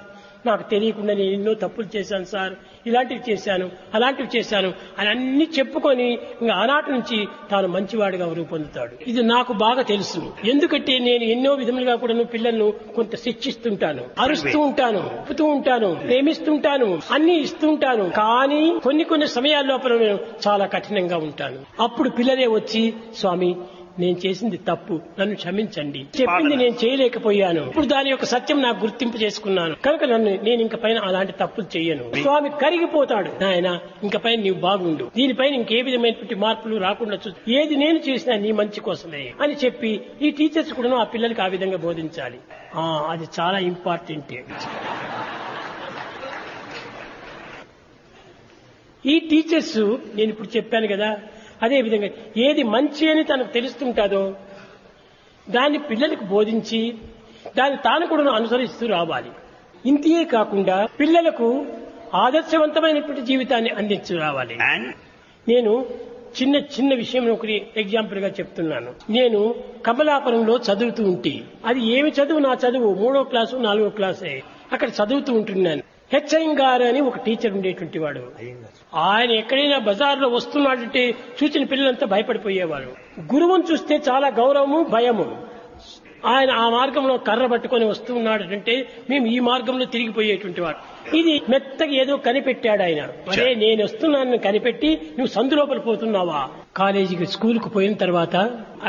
నాకు తెలియకుండా నేను ఎన్నో తప్పులు చేశాను సార్, ఇలాంటివి చేశాను, అలాంటివి చేశాను అని అన్ని చెప్పుకొని ఇంకా ఆనాటి నుంచి తాను మంచివాడిగా రూపొందుతాడు. ఇది నాకు బాగా తెలుసు. ఎందుకంటే నేను ఎన్నో విధములుగా కూడా పిల్లలను కొంత శిక్షిస్తుంటాను, అరుస్తూ ఉంటాను, చెప్తూ ఉంటాను, ప్రేమిస్తుంటాను, అన్ని ఇస్తుంటాను. కానీ కొన్ని సమయాల లోపల నేను చాలా కఠినంగా ఉంటాను. అప్పుడు పిల్లలే వచ్చి, స్వామి నేను చేసింది తప్పు, నన్ను క్షమించండి, చెప్పింది నేను చేయలేకపోయాను, ఇప్పుడు దాని యొక్క సత్యం నాకు గుర్తింపు చేసుకున్నాను కనుక నేను ఇంక పైన అలాంటి తప్పులు చెయ్యను. స్వామి కరిగిపోతాడు, నాయన ఇంక పైన నీవు బాగుండు, దీనిపైన ఇంకే విధమైనటువంటి మార్పులు రాకుండా ఏది నేను చేసినా నీ మంచి కోసమే అని చెప్పి ఈ టీచర్స్ కూడా ఆ పిల్లలకి ఆ విధంగా బోధించాలి. అది చాలా ఇంపార్టెంట్. ఈ టీచర్స్ నేను ఇప్పుడు చెప్పాను కదా, అదే విధంగా ఏది మంచి అని తనకు తెలుస్తుంటాదో దాన్ని పిల్లలకు బోధించి దాన్ని తాను కూడా అనుసరిస్తూ రావాలి. ఇంతే కాకుండా పిల్లలకు ఆదర్శవంతమైనటువంటి జీవితాన్ని అందించు రావాలి. నేను చిన్న విషయం ఒకటి ఎగ్జాంపుల్ గా చెప్తున్నాను. నేను కమలాపురంలో చదువుతూ ఉంటే, అది ఏమి చదువు, నా చదువు 3వ క్లాసు 4వ క్లాసే, అక్కడ చదువుతూ ఉంటున్నాను. హెచ్ఐంగారు అని ఒక టీచర్ ఉండేటువంటి వాడు. ఆయన ఎక్కడైనా బజార్లో వస్తున్నాడంటే చూసిన పిల్లలంతా భయపడిపోయేవారు. గురువును చూస్తే చాలా గౌరవము, భయము. ఆయన ఆ మార్గంలో కర్ర పట్టుకొని వస్తున్నాడంటే మేము ఈ మార్గంలో తిరిగిపోయేటువంటి వాడు. ఇది మెత్తగా ఏదో కనిపెట్టాడు ఆయన. అరే నేను వస్తున్నానని కనిపెట్టి నువ్వు సందు లోపల పోతున్నావా? కాలేజీకి స్కూల్కు పోయిన తర్వాత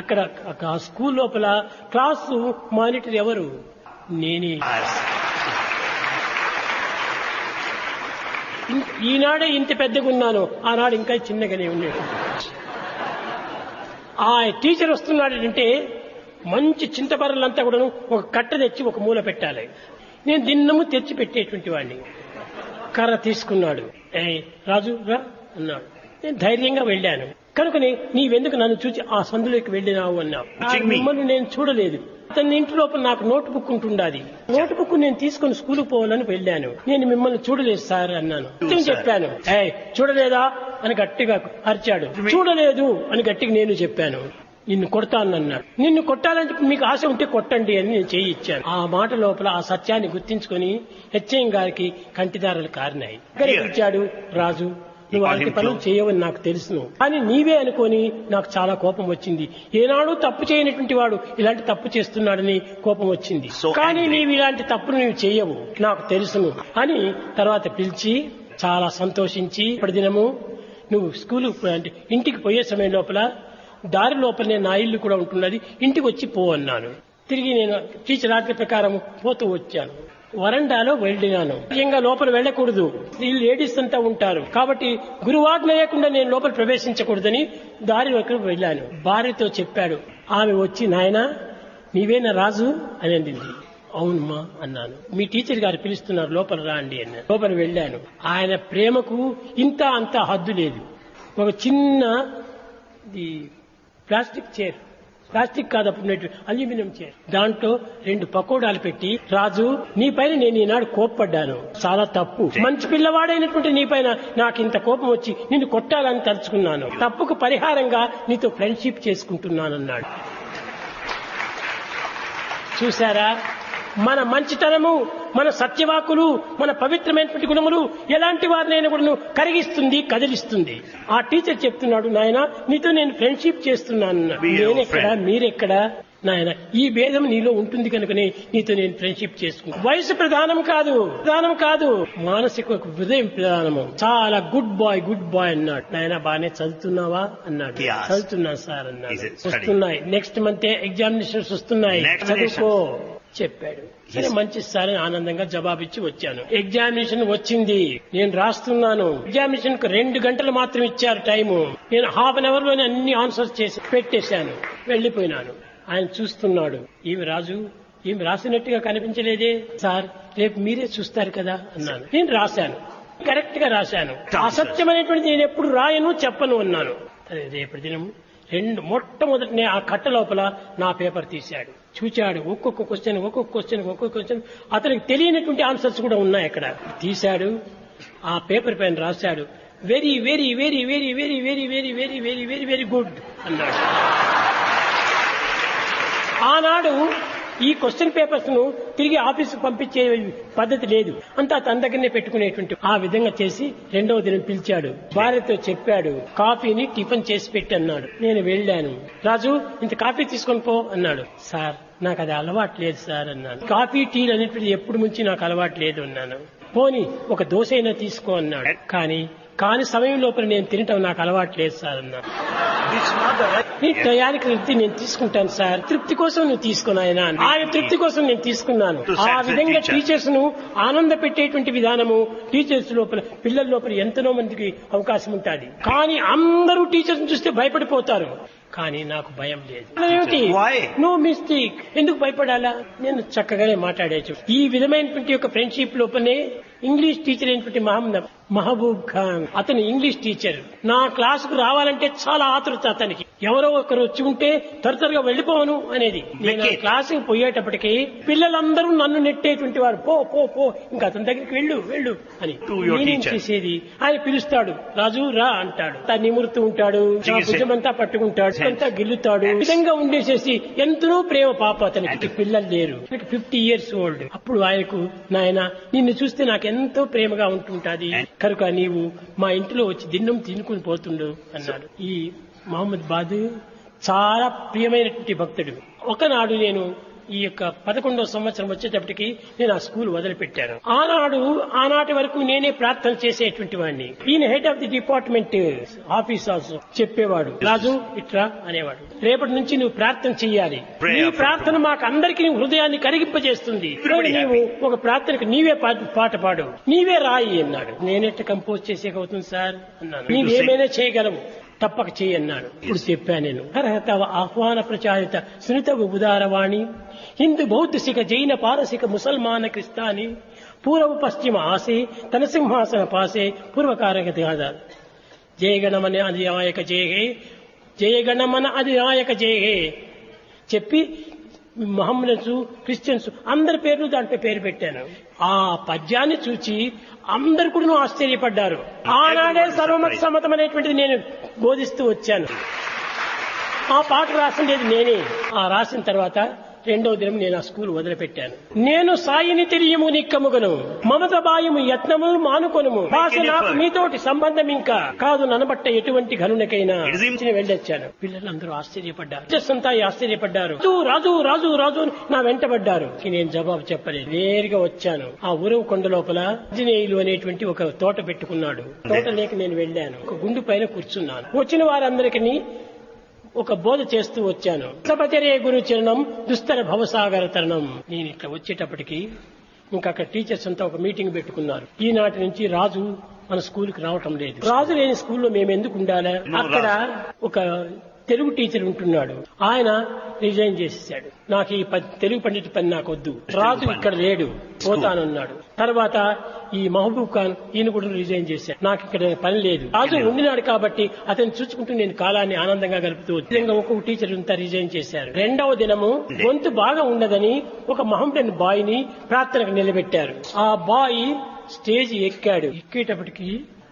అక్కడ స్కూల్ లోపల క్లాసు మానిటర్ ఎవరు? నేనే. ఈనాడే ఇంత పెద్దగా ఉన్నాను, ఆనాడు ఇంకా చిన్నగానే ఉండేది. ఆ టీచర్ వస్తున్నాడంటే మంచి చింతబర్రలంతా కూడా ఒక కట్ట తెచ్చి ఒక మూల పెట్టాలి. నేను దిన్నము తెచ్చి పెట్టేటువంటి వాడిని. కర్ర తీసుకున్నాడు, రాజు రా అన్నాడు. నేను ధైర్యంగా వెళ్ళాను. కనుకని నీవెందుకు నన్ను చూసి ఆ సందులోకి వెళ్ళినావు అన్నావు. మిమ్మల్ని నేను చూడలేదు. అతని ఇంటి లోపల నాకు నోట్ బుక్ ఉంటుండాది. నోట్ బుక్ నేను తీసుకుని స్కూల్కి పోవాలని వెళ్ళాను. నేను మిమ్మల్ని చూడలేదు సార్ అన్నాను. చెప్పాను. చూడలేదా అని గట్టిగా అరిచాడు. చూడలేదు అని గట్టిగా నేను చెప్పాను. నిన్ను కొడతానన్నాడు. నిన్ను కొట్టాలంటే మీకు ఆశ ఉంటే కొట్టండి అని నేను చేయి ఇచ్చాను. ఆ మాట లోపల ఆ సత్యాన్ని గుర్తించుకొని హెచ్ఐం గారికి కంటిదారులు కారినాయి. ఇచ్చాడు, రాజు నువ్వు అలాంటి పనులు చేయవని నాకు తెలుసును, కానీ నీవే అనుకొని నాకు చాలా కోపం వచ్చింది. ఏనాడు తప్పు చేయనటువంటి వాడు ఇలాంటి తప్పు చేస్తున్నాడని కోపం వచ్చింది. కానీ నీవు ఇలాంటి తప్పును నీవు చేయవు నాకు తెలుసును అని తర్వాత పిలిచి చాలా సంతోషించి, ఇప్పటి దినము నువ్వు స్కూల్ అంటే ఇంటికి పోయే సమయం లోపల దారి లోపలనే నా ఇల్లు కూడా ఉంటున్నది, ఇంటికి వచ్చి పో అన్నాను. తిరిగి నేను టీచర్ ఆజ్ఞ ప్రకారం పోతూ వచ్చాను. వరండాలో వెళ్ళినాను. ముఖ్యంగా లోపల వెళ్ళకూడదు, వీళ్ళు లేడీస్ అంతా ఉంటారు కాబట్టి గురువాజ్ఞ లేకుండా నేను లోపల ప్రవేశించకూడదని దారి వరకు వెళ్ళాను. భార్యతో చెప్పాడు. ఆమె వచ్చి, నాయనా నీవేనా రాజు అని అండింది. అవునమ్మా అన్నాను. మీ టీచర్ గారు పిలుస్తున్నారు, లోపల రా అండి అన్నాను. లోపల వెళ్ళాను. ఆయన ప్రేమకు ఇంత అంత హద్దు లేదు. ఒక చిన్న ప్లాస్టిక్ కాదు అప్పుడు అల్యూమినియం చైర్, దాంట్లో 2 పకోడాలు పెట్టి, రాజు నీ పైన నేను ఈనాడు కోప్పడ్డాను, చాలా తప్పు, మంచి పిల్లవాడైనటువంటి నీ పైన నాకు ఇంత కోపం వచ్చి నిన్ను కొట్టాలని తలుచుకున్నాను, తప్పుకు పరిహారంగా నీతో ఫ్రెండ్షిప్ చేసుకుంటున్నానన్నాడు. చూశారా, మన మంచితనము, మన సత్యవాకులు, మన పవిత్రమైనటువంటి గుణములు ఎలాంటి వారినైనా కూడా కరిగిస్తుంది, కదిలిస్తుంది. ఆ టీచర్ చెప్తున్నాడు, నాయన నీతో నేను ఫ్రెండ్షిప్ చేస్తున్నాను. నేనెక్కడా, మీరెక్కడా నాయన, ఈ భేదం నీలో ఉంటుంది కనుకనే నీతో నేను ఫ్రెండ్షిప్ చేసుకుంటాను. వయసు ప్రధానం కాదు, మానసిక హృదయం ప్రధానము. చాలా గుడ్ బాయ్ అన్నాడు. నాయన బాగానే చదువుతున్నావా అన్నాడు. చదువుతున్నాను సార్ అన్నాడు. వస్తున్నాయి, నెక్స్ట్ మంత్ ఎగ్జామినేషన్స్ వస్తున్నాయి, చదువుకో చెప్పాడు. సరే మంచి సార్ అని ఆనందంగా జవాబిచ్చి వచ్చాను. ఎగ్జామినేషన్ వచ్చింది, నేను రాస్తున్నాను. ఎగ్జామినేషన్ కు 2 గంటలు మాత్రం ఇచ్చారు టైము. నేను హాఫ్ అన్ అవర్ లోనే అన్ని ఆన్సర్స్ చేసి పెట్టేశాను, వెళ్లిపోయినాను. ఆయన చూస్తున్నాడు, ఈమె రాజు ఏమి రాసినట్టుగా కనిపించలేదే. సార్ రేపు మీరే చూస్తారు కదా అన్నాను. నేను రాశాను, కరెక్ట్ గా రాశాను. అసత్యమైనటువంటి నేను ఎప్పుడు రాయను చెప్పను అన్నాను. సరే రేపటి దినం మొట్టమొదటినే ఆ కట్ట లోపల నా పేపర్ తీశాడు, చూచాడు. ఒక్కొక్క క్వశ్చన్ అతనికి తెలియనటువంటి ఆన్సర్స్ కూడా ఉన్నాయి అక్కడ. తీశాడు, ఆ పేపర్ పైన రాశాడు, very very very very very very very very very very very good అన్నాడు. ఆనాడు ఈ క్వశ్చన్ పేపర్స్ ను తిరిగి ఆఫీసుకు పంపించే పద్ధతి లేదు, అంతా తన దగ్గరనే పెట్టుకునేటువంటి. ఆ విధంగా చేసి రెండవ దినం పిలిచాడు, భార్యతో చెప్పాడు, కాఫీని టిఫిన్ చేసి పెట్టి అన్నాడు. నేను వెళ్ళాను. రాజు ఇంత కాఫీ తీసుకొని పో అన్నాడు. సార్ నాకు అది అలవాటు లేదు సార్ అన్నాను. కాఫీ టీలు అనేటువంటి ఎప్పుడు నుంచి నాకు అలవాటు లేదు అన్నాను. పోని ఒక దోశ అయినా తీసుకో అన్నాడు. కాని సమయం లోపల నేను తినటం నాకు అలవాటు లేదు సార్ అన్నాను. నీ టయానికి తృప్తి నేను తీసుకుంటాను సార్, తృప్తి కోసం నువ్వు తీసుకున్నాయన, ఆయన తృప్తి కోసం నేను తీసుకున్నాను. ఆ విధంగా టీచర్స్ ను ఆనంద పెట్టేటువంటి విధానము టీచర్స్ లోపల, పిల్లల లోపల ఎంతనో మందికి అవకాశం ఉంటుంది. కానీ అందరూ టీచర్స్ చూస్తే భయపడిపోతారు, కానీ నాకు భయం లేదు. ఏమిటి నో మిస్టేక్, ఎందుకు భయపడాలా? నేను చక్కగానే మాట్లాడేచ్చు. ఈ విధమైనటువంటి యొక్క ఫ్రెండ్షిప్ లోపలనే ఇంగ్లీష్ టీచర్ అయినటువంటి మహబూబ్ ఖాన్, అతను ఇంగ్లీష్ టీచర్. నా క్లాసుకు రావాలంటే చాలా ఆతృత అతనికి. ఎవరో ఒకరు వచ్చి ఉంటే త్వరగా వెళ్లిపోవను అనేది. నేను క్లాసుకు పోయేటప్పటికీ పిల్లలందరూ నన్ను నెట్టేటువంటి వారు, పో పో పో ఇంకా అతని దగ్గరికి వెళ్ళు అని. నేనేం చేసేది, ఆయన పిలుస్తాడు, రాజు రా అంటాడు, తను నిమురుతూ ఉంటాడు, నా భుజమంతా పట్టుకుంటాడు, అంతా గిల్లుతాడు. ఈ విధంగా ఉండేసేసి ఎంతో ప్రేమ. పాప అతనికి పిల్లలు లేరు, 50 years old. అప్పుడు ఆయనకు, నాయన నిన్ను చూస్తే నాకు ఎంతో ప్రేమగా ఉంటుంటాది, కనుక నీవు మా ఇంటిలో వచ్చి దిన్నం తినుకుని పోతుండు అన్నాడు. ఈ మహమ్మద్ బాదు చాలా ప్రియమైనటువంటి భక్తుడు. ఒకనాడు నేను ఈ యొక్క 11వ సంవత్సరం వచ్చేటప్పటికి నేను ఆ స్కూల్ వదిలిపెట్టాను. ఆనాటి వరకు నేనే ప్రార్థన చేసేటువంటి వాడిని. ఈయన head of the department office also చెప్పేవాడు, రాజు ఇట్రా అనేవాడు, రేపటి నుంచి నువ్వు ప్రార్థన చెయ్యాలి, నీ ప్రార్థన మాకు అందరికీ హృదయాన్ని కరిగింపజేస్తుంది, నీవు ఒక ప్రార్థనకు నీవే పాట పాడు, నీవే రాయి అన్నాడు. నేనెట్లా కంపోజ్ చేసేకవుతుంది సార్ అన్నాను. నీవేమైనా చేయగలవు, తప్పక చేయి అన్నాడు. ఇప్పుడు చెప్పాను నేను, హరహతవ ఆహ్వాన ప్రచారిత సునితవ ఉదారవాణి హిందూ బౌద్ధ సిఖ జైన పారసిక ముసల్మాన క్రిస్తాని పూర్వ పశ్చిమ ఆసే తన సింహాసన పాసే పూర్వకారక జయగణమన అధినాయక జయహే, జయగణమన అధినాయక జయహే చెప్పి మహమ్మదన్స్, క్రిస్టియన్స్ అందరి పేర్లు దాంట్లో పేరు పెట్టాను. ఆ పద్యాన్ని చూచి అందరు కూడా ఆశ్చర్యపడ్డారు. ఆనాడే సర్వమత సమ్మతం అనేటువంటిది నేను బోధిస్తూ వచ్చాను. ఆ పాట రాసిండేది నేనే. ఆ రాసిన తర్వాత రెండవ దినం నేను ఆ స్కూల్ వదిలిపెట్టాను. నేను సాయిని తెలియము నిక్కముగను, మమత బాయము యత్నములు మానుకొనుము, భాష నాకు మీతోటి సంబంధం ఇంకా కాదు ననబట్ట ఎటువంటి ఘనునికైనా వెళ్ళొచ్చాను. పిల్లలందరూ ఆశ్చర్యపడ్డారు, అంతా ఆశ్చర్యపడ్డారు. రాజు రాజు రాజు నా వెంటబడ్డారు. నేను జవాబు చెప్పలేదు, నేరుగా వచ్చాను. ఆ ఉరవ కొండ లోపల ఆంజనేయులు అనేటువంటి ఒక తోట పెట్టుకున్నాడు. తోట లేక నేను వెళ్ళాను. ఒక గుండు పైన కూర్చున్నాను. వచ్చిన వారందరికీ ఒక బోధ చేస్తూ వచ్చాను. సపచరే గురు చరణం దుస్తర భవసాగర తరణం. నేను ఇట్లా వచ్చేటప్పటికి ఇంకా అక్కడ టీచర్స్ అంతా ఒక మీటింగ్ పెట్టుకున్నారు. ఈనాటి నుంచి రాజు మన స్కూల్కి రావటం లేదు. రాజు లేని స్కూల్లో మేము ఎందుకు ఉండాలి? అక్కడ ఒక తెలుగు టీచర్ ఉంటున్నాడు, ఆయన రిజైన్ చేసేసాడు. నాకు ఈ తెలుగు పండిత పని నాకు వద్దు, రాజు ఇక్కడ లేడు, పోతానన్నాడు. తర్వాత ఈ మహబూబ్ ఖాన్ ఈయన కూడా రిజైన్ చేశాడు, నాకు ఇక్కడ పని లేదు. రాజు ఉండినాడు కాబట్టి అతను చూసుకుంటూ నేను కాలాన్ని ఆనందంగా గడుపుతూ విధంగా ఒక్కొక్క టీచర్ అంతా రిజైన్ చేశారు. రెండవ దినము గొంతు బాగా ఉండదని ఒక మహమ్మదన్ బాయ్ ని ప్రార్థనకు నిలబెట్టారు. ఆ బాయ్ స్టేజ్ ఎక్కాడు. ఎక్కేటప్పటికి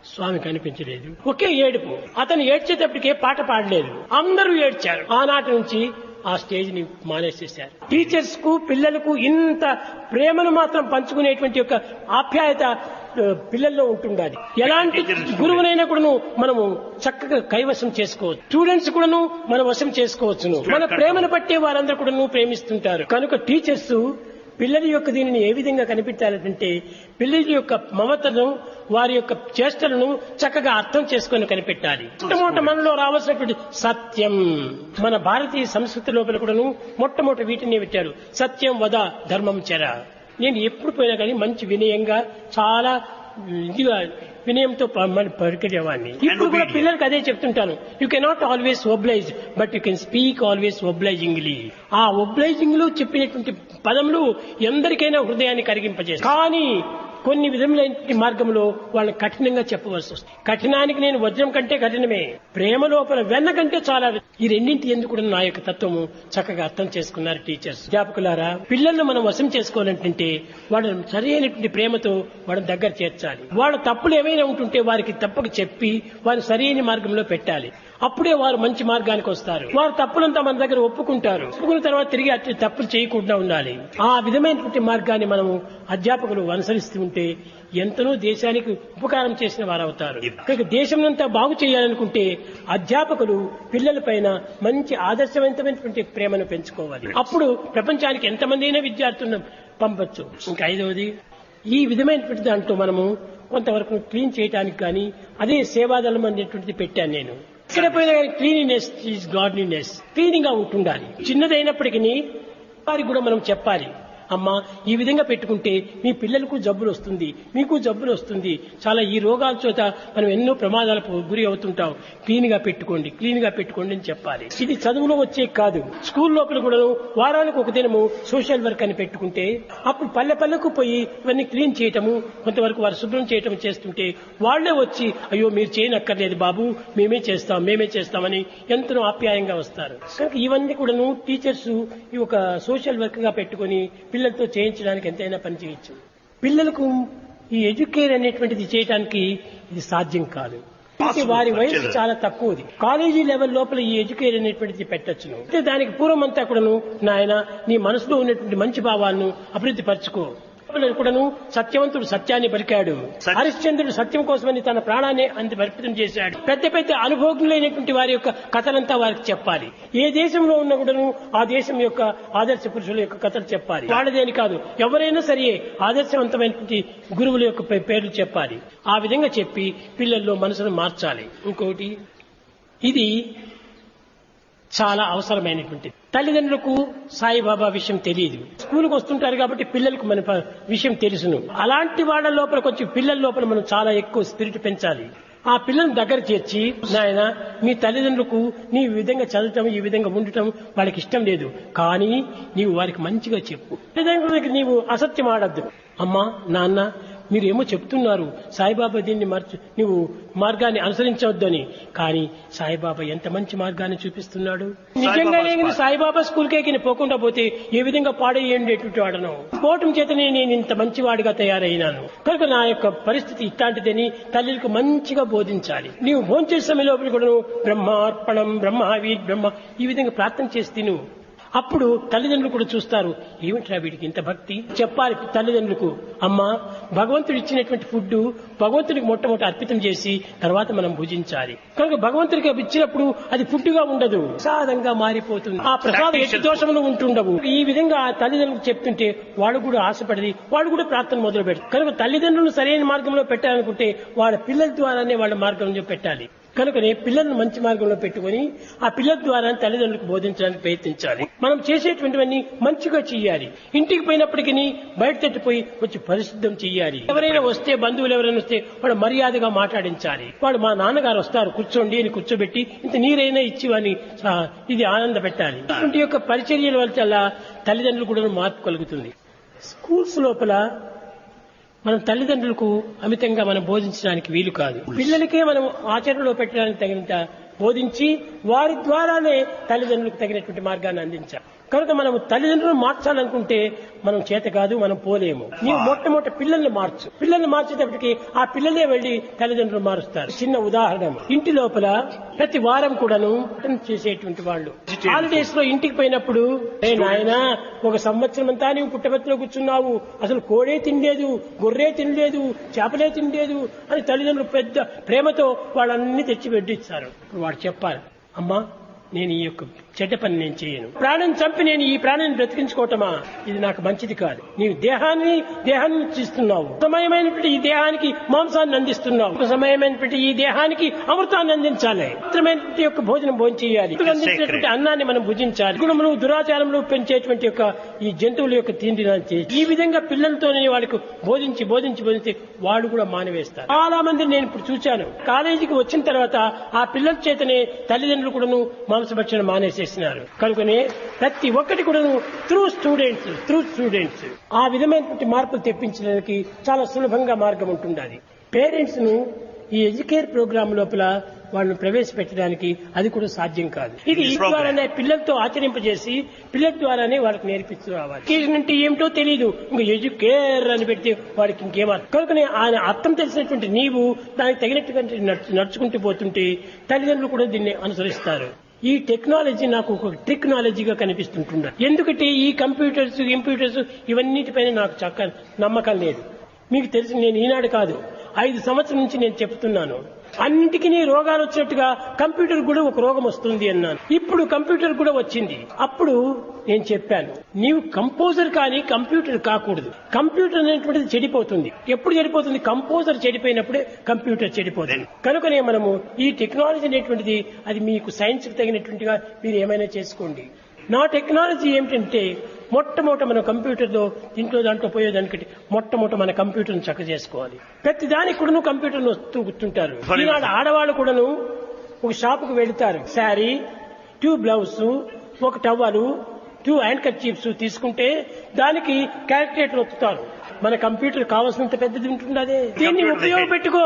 స్వామి కనిపించలేదు. ఒకే ఏడుపు. అతను ఏడ్చేటప్పటికే పాట పాడలేదు. అందరూ ఏడ్చారు. ఆనాటి నుంచి ఆ స్టేజ్ ని మానేసేశారు. టీచర్స్ కు పిల్లలకు ఇంత ప్రేమను మాత్రం పంచుకునేటువంటి ఒక ఆప్యాయత పిల్లల్లో ఉంటుండాలి. ఎలాంటి గురువునైనా కూడాను మనము చక్కగా కైవసం చేసుకోవచ్చు. స్టూడెంట్స్ కూడాను మన వశం చేసుకోవచ్చును. మన ప్రేమను పట్టే వారందరూ కూడాను ప్రేమిస్తుంటారు. కనుక టీచర్స్ పిల్లల యొక్క దీనిని ఏ విధంగా కనిపెట్టాలంటే పిల్లల యొక్క మమతను, వారి యొక్క చేష్టలను చక్కగా అర్థం చేసుకొని కనిపెట్టాలి. మొట్టమొదట మనలో రావాల్సినటువంటి సత్యం. మన భారతీయ సంస్కృతి లోపల కూడాను మొట్టమొదటి వీటిని పెట్టారు, సత్యం వద ధర్మం చెర. నేను ఎప్పుడు పోయినా కానీ మంచి వినయంగా, చాలా ఇదిగా వినయంతో పరికరేవాడిని. ఇప్పుడు కూడా పిల్లలకి అదే చెప్తుంటాను. You cannot always oblige, but you can speak always obligingly. ఆ ఒబ్లైజింగ్ లో చెప్పినటువంటి పదములు ఎందరికైనా హృదయాన్ని కరిగింపజేస్తాయి. కానీ కొన్ని విధములైన మార్గంలో వాళ్ళని కఠినంగా చెప్పవలసి వస్తుంది. కఠినానికి నేను వజ్రం కంటే కఠినమే, ప్రేమ లోపల వెన్న కంటే చాలా. ఈ రెండింటి ఎందుకు కూడా నా యొక్క తత్వము చక్కగా అర్థం చేసుకున్నారు టీచర్స్. అధ్యాపకులారా, పిల్లలను మనం వశం చేసుకోవాలంటే వాళ్ళని సరైనటువంటి ప్రేమతో వాళ్ళని దగ్గర చేర్చాలి. వాళ్ళ తప్పులు ఏమైనా ఉంటుంటే వారికి తప్పక చెప్పి వారిని సరైన మార్గంలో పెట్టాలి. అప్పుడే వారు మంచి మార్గానికి వస్తారు. వారు తప్పులంతా మన దగ్గర ఒప్పుకుంటారు. ఒప్పుకున్న తర్వాత తిరిగి అట్టి తప్పులు చేయకుండా ఉండాలి. ఆ విధమైనటువంటి మార్గాన్ని మనము అధ్యాపకులు అనుసరిస్తూ ఉంటే ఎంతనో దేశానికి ఉపకారం చేసిన వారు అవుతారు. ఇక దేశంనంతా బాగు చేయాలనుకుంటే అధ్యాపకులు పిల్లల పైన మంచి ఆదర్శవంతమైనటువంటి ప్రేమను పెంచుకోవాలి. అప్పుడు ప్రపంచానికి ఎంతమంది అయినా విద్యార్థులను పంపొచ్చు. ఇంకా ఐదవది, ఈ విధమైనటువంటి దాంట్లో మనము కొంతవరకు క్లీన్ చేయడానికి కానీ అదే సేవాదళం అనేటువంటిది పెట్టాను నేను. ఎక్కడ పోయినా కానీ క్లీనినెస్ ఈజ్ గాడ్లీనెస్, క్లీనింగ్ గా ఉంటుండాలి. చిన్నదైనప్పటికీ వారికి కూడా మనం చెప్పాలి, అమ్మా ఈ విధంగా పెట్టుకుంటే మీ పిల్లలకు జబ్బులు వస్తుంది, మీకు జబ్బులు వస్తుంది, చాలా ఈ రోగాల చేత మనం ఎన్నో ప్రమాదాలకు గురి అవుతుంటాం, క్లీన్ గా పెట్టుకోండి, క్లీన్ గా పెట్టుకోండి అని చెప్పాలి. ఇది చదువులో వచ్చే కాదు, స్కూల్ లోపల కూడా వారానికి ఒక దినము సోషల్ వర్క్ అని పెట్టుకుంటే అప్పుడు పల్లె పల్లెకు పోయి ఇవన్నీ క్లీన్ చేయటము, కొంతవరకు వారు శుభ్రం చేయటం చేస్తుంటే వాళ్లే వచ్చి అయ్యో మీరు చేయనక్కర్లేదు బాబు, మేమే చేస్తామని ఎంతో ఆప్యాయంగా వస్తారు. కనుక ఇవన్నీ కూడాను టీచర్స్ ఈ ఒక సోషల్ వర్క్ గా పెట్టుకుని పిల్లలతో చేయించడానికి ఎంతైనా పని చేయొచ్చు. పిల్లలకు ఈ ఎడ్యుకేర్ అనేటువంటిది చేయడానికి ఇది సాధ్యం కాదు. వారి వయసు చాలా తక్కువది. కాలేజీ లెవెల్ లోపల ఈ ఎడ్యుకేర్ అనేటువంటిది పెట్టొచ్చును. అయితే దానికి పూర్వం అంతా కూడాను నాయన నీ మనసులో ఉన్నటువంటి మంచి భావాలను అభివృద్ధి పరచుకో. కూడాను సత్యవంతుడు సత్యాన్ని పలికాడు. హరిశ్చంద్రుడు సత్యం కోసమని తన ప్రాణాన్ని అంత అర్పితం చేశాడు. పెద్ద పెద్ద అనుభవజ్ఞులైనటువంటి వారి యొక్క కథలంతా వారికి చెప్పాలి. ఏ దేశంలో ఉన్న కూడాను ఆ దేశం యొక్క ఆదర్శ పురుషుల యొక్క కథలు చెప్పాలి. వాళ్ళదేని కాదు, ఎవరైనా సరే ఆదర్శవంతమైనటువంటి గురువుల యొక్క పేర్లు చెప్పాలి. ఆ విధంగా చెప్పి పిల్లల్లో మనసును మార్చాలి. ఇంకోటి, ఇది చాలా అవసరమైనటువంటిది. తల్లిదండ్రులకు సాయిబాబా విషయం తెలియదు, స్కూల్కి వస్తుంటారు కాబట్టి పిల్లలకు మన విషయం తెలుసును. అలాంటి వాళ్ళ లోపల కొంచెం పిల్లల లోపల మనం చాలా ఎక్కువ స్పిరిట్ పెంచాలి. ఆ పిల్లలను దగ్గర చేర్చి, నాయన మీ తల్లిదండ్రులకు నీ విధంగా చదవటం, ఈ విధంగా ఉండటం వాళ్ళకి ఇష్టం లేదు, కానీ నీవు వారికి మంచిగా చెప్పు. తల్లిదండ్రులకి నీవు అసత్యం ఆడద్దు. అమ్మా నాన్న మీరేమో చెప్తున్నారు సాయిబాబా దీన్ని నువ్వు మార్గాన్ని అనుసరించవద్దని, కానీ సాయిబాబా ఎంత మంచి మార్గాన్ని చూపిస్తున్నాడు. నిజంగానే సాయిబాబా స్కూల్కే పోకుండా పోతే ఏ విధంగా పాడేయండేటువంటి వాడను. పోవటం చేతనే నేను ఇంత మంచివాడిగా తయారైనాను. కనుక నా యొక్క పరిస్థితి ఇట్లాంటిదని తల్లికి మంచిగా బోధించాలి. నీవు భోంచేసే సమయంలో కూడా బ్రహ్మార్పణం బ్రహ్మావీ బ్రహ్మ ఈ విధంగా ప్రార్థన చేసి తిను. అప్పుడు తల్లిదండ్రులు కూడా చూస్తారు, ఏమిట్రా వీడికి ఇంత భక్తి. చెప్పాలి తల్లిదండ్రులకు, అమ్మా భగవంతుడు ఇచ్చినటువంటి ఫుడ్ భగవంతుడికి మొట్టమొదటి అర్పితం చేసి తర్వాత మనం భుజించాలి. కనుక భగవంతుడికి ఇచ్చినప్పుడు అది ఫుడ్ గా ఉండదు, ప్రసాదంగా మారిపోతుంది. ఆ ప్రసాదం ఎట్టి దోషములు ఉంటుండవు. ఈ విధంగా తల్లిదండ్రులకు చెప్తుంటే వాళ్ళు కూడా ఆశపడి వాళ్ళు కూడా ప్రార్థన మొదలు పెడతారు. కనుక తల్లిదండ్రులను సరైన మార్గంలో పెట్టాలనుకుంటే వాళ్ళ పిల్లల ద్వారానే వాళ్ళ మార్గంలో పెట్టాలి. కనుకనే పిల్లలను మంచి మార్గంలో పెట్టుకుని ఆ పిల్లల ద్వారా తల్లిదండ్రులకు బోధించడానికి ప్రయత్నించాలి. మనం చేసేటువంటివన్నీ మంచిగా చెయ్యాలి. ఇంటికి పోయినప్పటికీ బయట తట్టిపోయి వచ్చి పరిశుద్ధం చెయ్యాలి. ఎవరైనా వస్తే, బంధువులు ఎవరైనా వస్తే వాడు మర్యాదగా మాట్లాడించాలి. వాడు మా నాన్నగారు వస్తారు కూర్చోండి అని కూర్చోబెట్టి ఇంత నీరైనా ఇచ్చి అని ఇది ఆనంద పెట్టాలి. ఇటువంటి యొక్క పరిచర్యల వల్ల తల్లిదండ్రులు కూడా మార్పు కలుగుతుంది. స్కూల్స్ లోపల మనం తల్లిదండ్రులకు అమితంగా మనం బోధించడానికి వీలు కాదు. పిల్లలకే మనం ఆచరణలో పెట్టడానికి తగినంత బోధించి వారి ద్వారానే తల్లిదండ్రులకు తగినటువంటి మార్గాన్ని అందించాలి. కనుక మనం తల్లిదండ్రులను మార్చాలనుకుంటే మనం చేత కాదు, మనం పోలేము. నీవు మొట్టమొదటి పిల్లల్ని మార్చు. పిల్లల్ని మార్చేటప్పటికి ఆ పిల్లలే వెళ్లి తల్లిదండ్రులు మారుస్తారు. చిన్న ఉదాహరణ, ఇంటి లోపల ప్రతి వారం కూడాను చేసేటువంటి వాళ్ళు హాలిడేస్ లో ఇంటికి పోయినప్పుడు, నాయన ఒక సంవత్సరం అంతా నీవు పుట్టబెత్తలో కూర్చున్నావు, అసలు కోడే తినలేదు, గొర్రె తినలేదు, చేపలే తినలేదు అని తల్లిదండ్రులు పెద్ద ప్రేమతో వాళ్ళన్ని తెచ్చి వడ్డిస్తారు. వాడు చెప్పాలి, అమ్మా నేను ఈ యొక్క చెడ్డ పని నేను చేయను. ప్రాణం చంపి నేను ఈ ప్రాణాన్ని బ్రతికించుకోవటమా, ఇది నాకు మంచిది కాదు. నీవు దేహాన్ని ఇస్తున్నావు, సమయమైనటువంటి ఈ దేహానికి మాంసాన్ని అందిస్తున్నావు, సమయమైనటువంటి ఈ దేహానికి అమృతాన్ని అందించాలి, పవిత్రమైనటువంటి యొక్క భోజనం చేయాలి, అందించినటువంటి అన్నాన్ని మనం భుజించాలి. గుణములు దురాచారములు పెంచేటువంటి యొక్క ఈ జంతువుల యొక్క తిండి ఈ విధంగా పిల్లలతోనే వాళ్ళకి బోధించి వాళ్ళు కూడా మానివేస్తారు. చాలా మంది నేను ఇప్పుడు చూశాను, కాలేజీకి వచ్చిన తర్వాత ఆ పిల్లల చేతనే తల్లిదండ్రులు కూడాను మాంసభక్షణ మానేసేసినారు. కనుకనే ప్రతి ఒక్కటి కూడాను త్రూ స్టూడెంట్స్ ఆ విధమైనటువంటి మార్పులు తెప్పించడానికి చాలా సులభంగా మార్గం ఉంటుంది. పేరెంట్స్ ను ఈ ఎడ్యుకేర్ ప్రోగ్రామ్ లోపల వాళ్ళని ప్రవేశపెట్టడానికి అది కూడా సాధ్యం కాదు. ఇది ఈ ద్వారానే పిల్లలతో ఆచరింపజేసి పిల్లల ద్వారానే వాళ్ళకి నేర్పిస్తూ రావాలి. ఎడ్యుకేషన్ అంటే ఏమిటో తెలియదు, ఇంకా ఎడ్యుకేర్ అని పెడితే వాడికి ఇంకేమర్థం. కనుకనే ఆయన అర్థం తెలిసినటువంటి నీవు దానికి తగినట్టుగా నడుచుకుంటూ పోతుంటే తల్లిదండ్రులు కూడా దీన్ని అనుసరిస్తారు. ఈ టెక్నాలజీ నాకు ఒక టెక్నాలజీగా కనిపిస్తుంటుంది. ఎందుకంటే ఈ కంప్యూటర్స్ ఇవన్నిటిపైన నాకు చక్కని నమ్మకం లేదు. మీకు తెలిసి నేను ఈనాడు కాదు 5 సంవత్సరం నుంచి నేను చెప్తున్నాను, అన్నిటికీ రోగాలు వచ్చినట్టుగా కంప్యూటర్ కూడా ఒక రోగం వస్తుంది అన్నాను. ఇప్పుడు కంప్యూటర్ కూడా వచ్చింది. అప్పుడు నేను చెప్పాను, నీవు కంపోజర్ కానీ కంప్యూటర్ కాకూడదు. కంప్యూటర్ అనేటువంటిది చెడిపోతుంది. ఎప్పుడు చెడిపోతుంది? కంపోజర్ చెడిపోయినప్పుడే కంప్యూటర్ చెడిపోతుంది. కనుకనే మనము ఈ టెక్నాలజీ అనేటువంటిది అది మీకు సైన్స్ కి తగినటువంటిగా మీరు ఏమైనా చేసుకోండి. నా టెక్నాలజీ ఏమిటంటే మొట్టమొదట మన కంప్యూటర్లో దాంట్లో పోయేదానికంటే మొట్టమొదట మన కంప్యూటర్ను చక్క చేసుకోవాలి. ప్రతి దానికి కూడాను కంప్యూటర్ను వస్తూ కూర్చుంటారు. ఈనాడు ఆడవాళ్ళు కూడాను ఒక షాపుకు వెళుతారు, శారీ, 2 బ్లౌజ్, ఒక టవలు, 2 హ్యాండ్ కర్చీఫ్స్ తీసుకుంటే దానికి క్యాల్కులేటర్ వస్తుతారు. మన కంప్యూటర్ కావాల్సినంత పెద్దది ఉంటుంది. అదే దీన్ని ఉపయోగపెట్టుకో.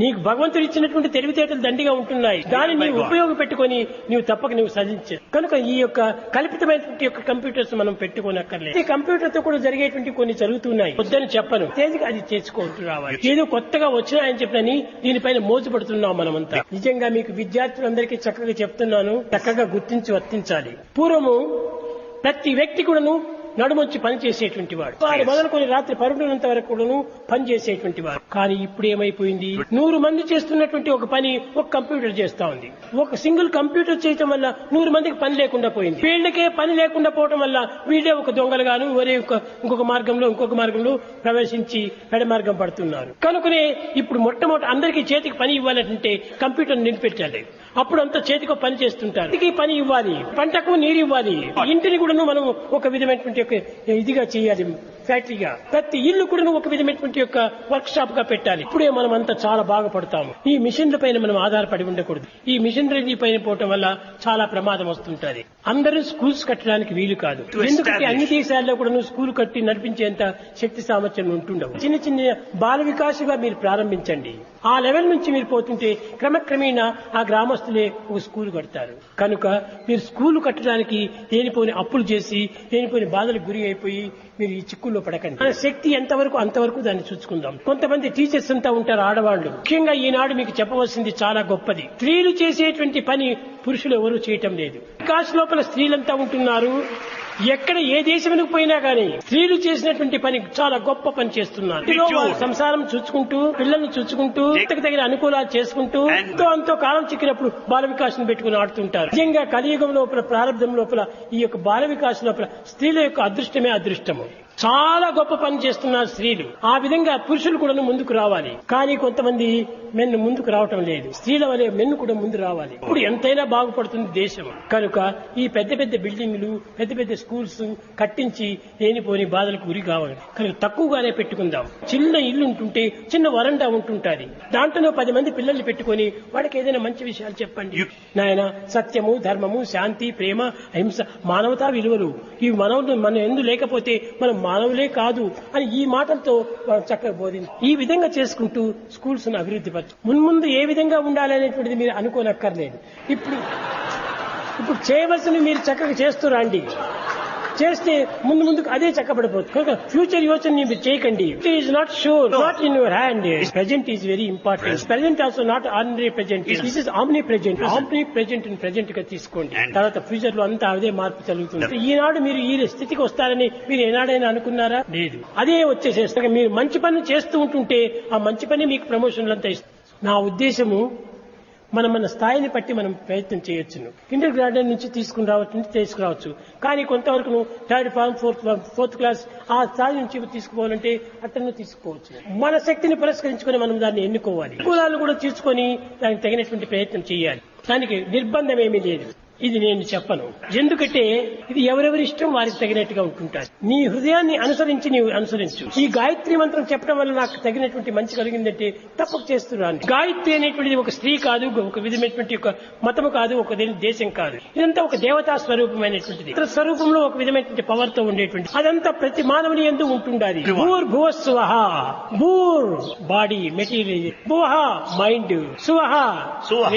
నీకు భగవంతుడు ఇచ్చినటువంటి తెలివితేటలు దండిగా ఉంటున్నాయి. దాన్ని నీవు ఉపయోగపెట్టుకొని నీవు తప్పక నీవు సాధించు. కనుక ఈ యొక్క కల్పితమైనటువంటి యొక్క కంప్యూటర్స్ మనం పెట్టుకోనక్కర్లేదు. ఈ కంప్యూటర్ తో కూడా జరిగేటువంటి కొన్ని జరుగుతున్నాయి, వద్దని చెప్పను, తేలిక అది చేసుకుంటూ రావాలి. ఏదో కొత్తగా వచ్చినాయని చెప్పని దీనిపైన మోజుపడుతున్నాం మనమంతా. నిజంగా మీకు విద్యార్థులందరికీ చక్కగా చెప్తున్నాను, చక్కగా గుర్తించి వర్తించాలి. పూర్వము ప్రతి వ్యక్తి కూడాను నడుమొచ్చి పని చేసేటువంటి వాడు, వారు మొదలుకొని రాత్రి 12 వరకు కూడాను పని చేసేటువంటి వాడు. కానీ ఇప్పుడు ఏమైపోయింది, 100 మంది చేస్తున్నటువంటి ఒక పని ఒక కంప్యూటర్ చేస్తా ఉంది. ఒక సింగిల్ కంప్యూటర్ చేయటం వల్ల 100 మందికి పని లేకుండా పోయింది. వీళ్ళకే పని లేకుండా పోవటం వల్ల వీళ్ళే ఒక దొంగలుగాను వేరే ఇంకొక మార్గంలో ప్రవేశించి పెడ మార్గం పడుతున్నారు. కనుకనే ఇప్పుడు మొట్టమొదటి అందరికీ చేతికి పని ఇవ్వాలంటే కంప్యూటర్ నిలిపెట్టాలి. అప్పుడు అంతా చేతికి పని చేస్తుంటారు. ఇంటికి పని ఇవ్వాలి, పంటకు నీరు ఇవ్వాలి, ఇంటిని కూడా మనం ఒక విధమైనటువంటి ఇదిగా చేయాలి. ఫ్యాక్టరీగా ప్రతి ఇల్లు కూడా ఒక విధమైనటువంటి యొక్క వర్క్ షాప్ గా పెట్టాలి. ఇప్పుడే మనం అంతా చాలా బాగుపడతాము. ఈ మిషన్ల పైన మనం ఆధారపడి ఉండకూడదు. ఈ మిషనరీ పైన పోవటం వల్ల చాలా ప్రమాదం వస్తుంటది. అందరూ స్కూల్స్ కట్టడానికి వీలు కాదు. ఎందుకంటే అన్ని దేశాల్లో కూడా స్కూల్ కట్టి నడిపించేంత శక్తి సామర్థ్యం ఉంటుండవు. చిన్న చిన్న బాల వికాసగా మీరు ప్రారంభించండి. ఆ లెవెల్ నుంచి మీరు పోతుంటే క్రమక్రమేణా ఆ గ్రామస్తులే ఒక స్కూల్ కడతారు. కనుక మీరు స్కూల్ కట్టడానికి దేనిపోని అప్పులు చేసి దేనిపోని బాధలకు గురి అయిపోయి మీరు ఈ చిక్కుల్లో పడకండి. మన శక్తి ఎంతవరకు అంతవరకు దాన్ని చూసుకుందాం. కొంతమంది టీచర్స్ అంతా ఉంటారు ఆడవాళ్లు. ముఖ్యంగా ఈనాడు మీకు చెప్పవలసింది చాలా గొప్పది. స్త్రీలు చేసేటువంటి పని పురుషులు ఎవరూ చేయటం లేదు. వికాస్ లోపల స్త్రీలంతా ఉంటున్నారు. ఎక్కడ ఏ దేశంలోకి పోయినా కానీ స్త్రీలు చేసినటువంటి పని చాలా గొప్ప పని చేస్తున్నారు. సంసారం చూసుకుంటూ పిల్లల్ని చూసుకుంటూ ఇంతకు తగిన అనుకూలాలు చేసుకుంటూ అంతో కాలం చిక్కినప్పుడు బాల వికాసం పెట్టుకుని ఆడుతుంటారు. నిజంగా కలియుగం లోపల ప్రారంభం లోపల ఈ యొక్క బాల వికాసం లోపల స్త్రీల యొక్క అదృష్టమే అదృష్టము. చాలా గొప్ప పని చేస్తున్నారు స్త్రీలు. ఆ విధంగా పురుషులు కూడా ముందుకు రావాలి. కానీ కొంతమంది మెన్ను ముందుకు రావటం లేదు. స్త్రీల వలె మెన్ను కూడా ముందు రావాలి. ఇప్పుడు ఎంతైనా బాగుపడుతుంది దేశం. కనుక ఈ పెద్ద పెద్ద బిల్డింగ్లు పెద్ద పెద్ద స్కూల్స్ కట్టించి లేనిపోని బాధలకు గురి కావాలి. కనుక తక్కువగానే పెట్టుకుందాం. చిన్న ఇల్లు ఉంటుంటే చిన్న వరండా ఉంటుంటాది. దాంట్లో 10 మంది పిల్లల్ని పెట్టుకొని వాడికి ఏదైనా మంచి విషయాలు చెప్పండి. నాయన సత్యము, ధర్మము, శాంతి, ప్రేమ, అహింస, మానవతా విలువలు ఈ మన ఎందు లేకపోతే మనం మానవులే కాదు అని ఈ మాటలతో చక్కగా బోధించి ఈ విధంగా చేసుకుంటూ స్కూల్స్ ను అభివృద్ధి పరచు. మున్ముందు ఏ విధంగా ఉండాలి అనేటువంటిది మీరు అనుకోనక్కర్లేదు. ఇప్పుడు చేయవలసినవి మీరు చక్కగా చేస్తూ రండి. చేస్తే ముందుకు అదే చక్కబడిపోతుంది. కనుక ఫ్యూచర్ యోచన మీరు చేయకండి. It is not sure, not in your hand. Present is very important. Present also not ordinary present, this is omni present. Omni present present గా తీసుకోండి. తర్వాత ఫ్యూచర్ లో అంతా అదే మార్పు జరుగుతుంది. ఈనాడు మీరు ఈ స్థితికి వస్తారని మీరు ఏనాడైనా అనుకున్నారా? లేదు. అదే వచ్చేసేస్తారు. మీరు మంచి పని చేస్తూ ఉంటుంటే ఆ మంచి పని మీకు ప్రమోషన్లు అంతా ఇస్తుంది. నా ఉద్దేశము మన స్థాయిని బట్టి మనం ప్రయత్నం చేయొచ్చును. కిండర్ గార్డెన్ నుంచి తీసుకురావచ్చు. కానీ కొంతవరకు థర్డ్ ఫార్మ్, ఫోర్త్ క్లాస్ ఆ స్థాయి నుంచి తీసుకుపోవాలంటే అతను తీసుకోవచ్చు. మన శక్తిని పురస్కరించుకొని మనం దాన్ని ఎన్నుకోవాలి. కులాలను కూడా తీసుకొని దానికి తగినటువంటి ప్రయత్నం చేయాలి. దానికి నిర్బంధం ఏమీ లేదు. ఇది నేను చెప్పను. ఎందుకంటే ఇది ఎవరెవరి ఇష్టం వారికి తగినట్టుగా ఉంటుంటారు. నీ హృదయాన్ని అనుసరించి నీవు అనుసరించు. ఈ గాయత్రి మంత్రం చెప్పడం వల్ల నాకు తగినటువంటి మంచి కలిగిందంటే తప్పక చేస్తున్నాను. గాయత్రి అనేటువంటిది ఒక స్త్రీ కాదు, ఒక విధమైనటువంటి ఒక మతము కాదు, ఒక దేశం కాదు. ఇదంతా ఒక దేవతా స్వరూపమైనటువంటిది. ఇతర స్వరూపంలో ఒక విధమైనటువంటి పవర్ తో ఉండేటువంటి అదంతా ప్రతి మానవుని యందు ఉంటుండాలి. భూర్ భువస్సువః, భూర్ బాడీ మెటీరియల్, భువః మైండ్, సువః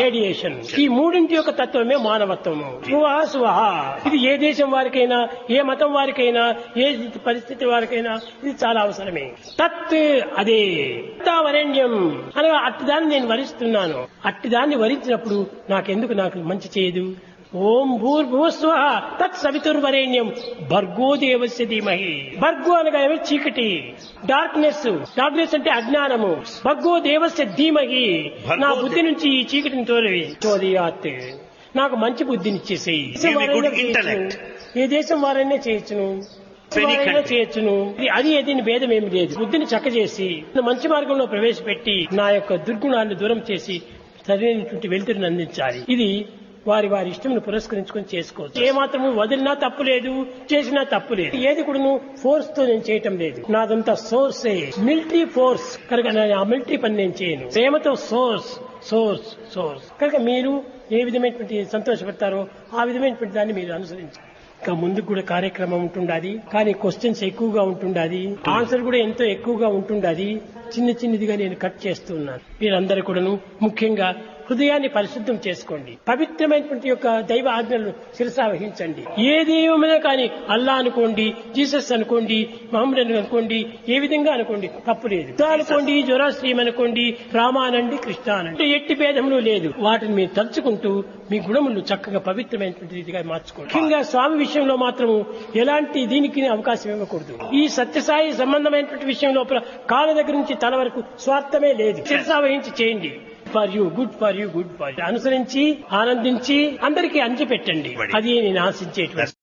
రేడియేషన్. ఈ మూడింటి యొక్క తత్వమే మానవత్వం. సువహ ఇది ఏ దేశం వారికైనా, ఏ మతం వారికైనా, ఏ పరిస్థితి వారికైనా ఇది చాలా అవసరమే. తత్ అదే వరేణ్యం అనగా అట్టిదాన్ని నేను వరిస్తున్నాను. అట్టిదాన్ని వరించినప్పుడు నాకు మంచి చేయదు. ఓం భూర్భువస్సువః తత్ సవితుర్వరేణ్యం భర్గో దేవస్య ధీమహి. భర్గో అనగా చీకటి, డార్క్నెస్ అంటే అజ్ఞానము. భర్గో దేవస్య ధీమహి, నా బుద్ధి నుంచి ఈ చీకటిని తోలియాత్, నాకు మంచి బుద్ధిని ఇచ్చేసేయి. ఏ దేశం వారైనా చేయొచ్చును, చేయొచ్చును. అది దీని భేదం ఏమి లేదు. బుద్ధిని చక్కచేసి మంచి మార్గంలో ప్రవేశపెట్టి నా యొక్క దుర్గుణాన్ని దూరం చేసి సరైనటువంటి వెలుతురుని అందించాలి. ఇది వారి ఇష్టంను పురస్కరించుకొని చేసుకోవచ్చు. ఏ మాత్రము వదిలినా తప్పు లేదు, చేసినా తప్పు లేదు. ఏది కూడా ఫోర్స్ తో నేను చేయటం లేదు. నాదంతా సోర్సే, మిలిటరీ ఫోర్స్ కనుక ఆ మిలిటరీ పని నేను చేయను. ప్రేమతో సోర్స్ కనుక మీరు ఏ విధమైనటువంటి సంతోషపడతారో ఆ విధమైనటువంటి దాన్ని మీరు అనుసరించాలి. ఇంకా ముందుకు కూడా కార్యక్రమం ఉంటుండాది. కానీ క్వశ్చన్స్ ఎక్కువగా ఉంటుండాది, ఆన్సర్ కూడా ఎంతో ఎక్కువగా ఉంటుండాది. చిన్నదిగా నేను కట్ చేస్తున్నాను. మీరందరూ కూడాను ముఖ్యంగా హృదయాన్ని పరిశుద్ధం చేసుకోండి. పవిత్రమైనటువంటి యొక్క దైవ ఆజ్ఞలను శిరసా వహించండి. ఏ దైవమైనా కానీ అల్లా అనుకోండి, జీసస్ అనుకోండి, మహమ్మద్ అనుకోండి, ఏ విధంగా అనుకోండి తప్పు లేదు. అనుకోండి, జొరాస్ట్రియం అనుకోండి, రామ అనండి, కృష్ణ అనండి, ఎట్టి భేదములు లేదు. వాటిని మీరు తలుచుకుంటూ మీ గుణములు చక్కగా పవిత్రమైనటువంటి రీతిగా మార్చుకోండి. ముఖ్యంగా స్వామి విషయంలో మాత్రము ఎలాంటి దీనికి అవకాశం ఇవ్వకూడదు. ఈ సత్యసాయి సంబంధమైనటువంటి విషయం లోపల కాళ్ళ దగ్గర నుంచి తల వరకు స్వార్థమే లేదు. శిరసా వహించి చేయండి. గుడ్ ఫర్ యూ అనుసరించి ఆనందించి అందరికీ అంచి పెట్టండి. అది నేను ఆశించేటువంటి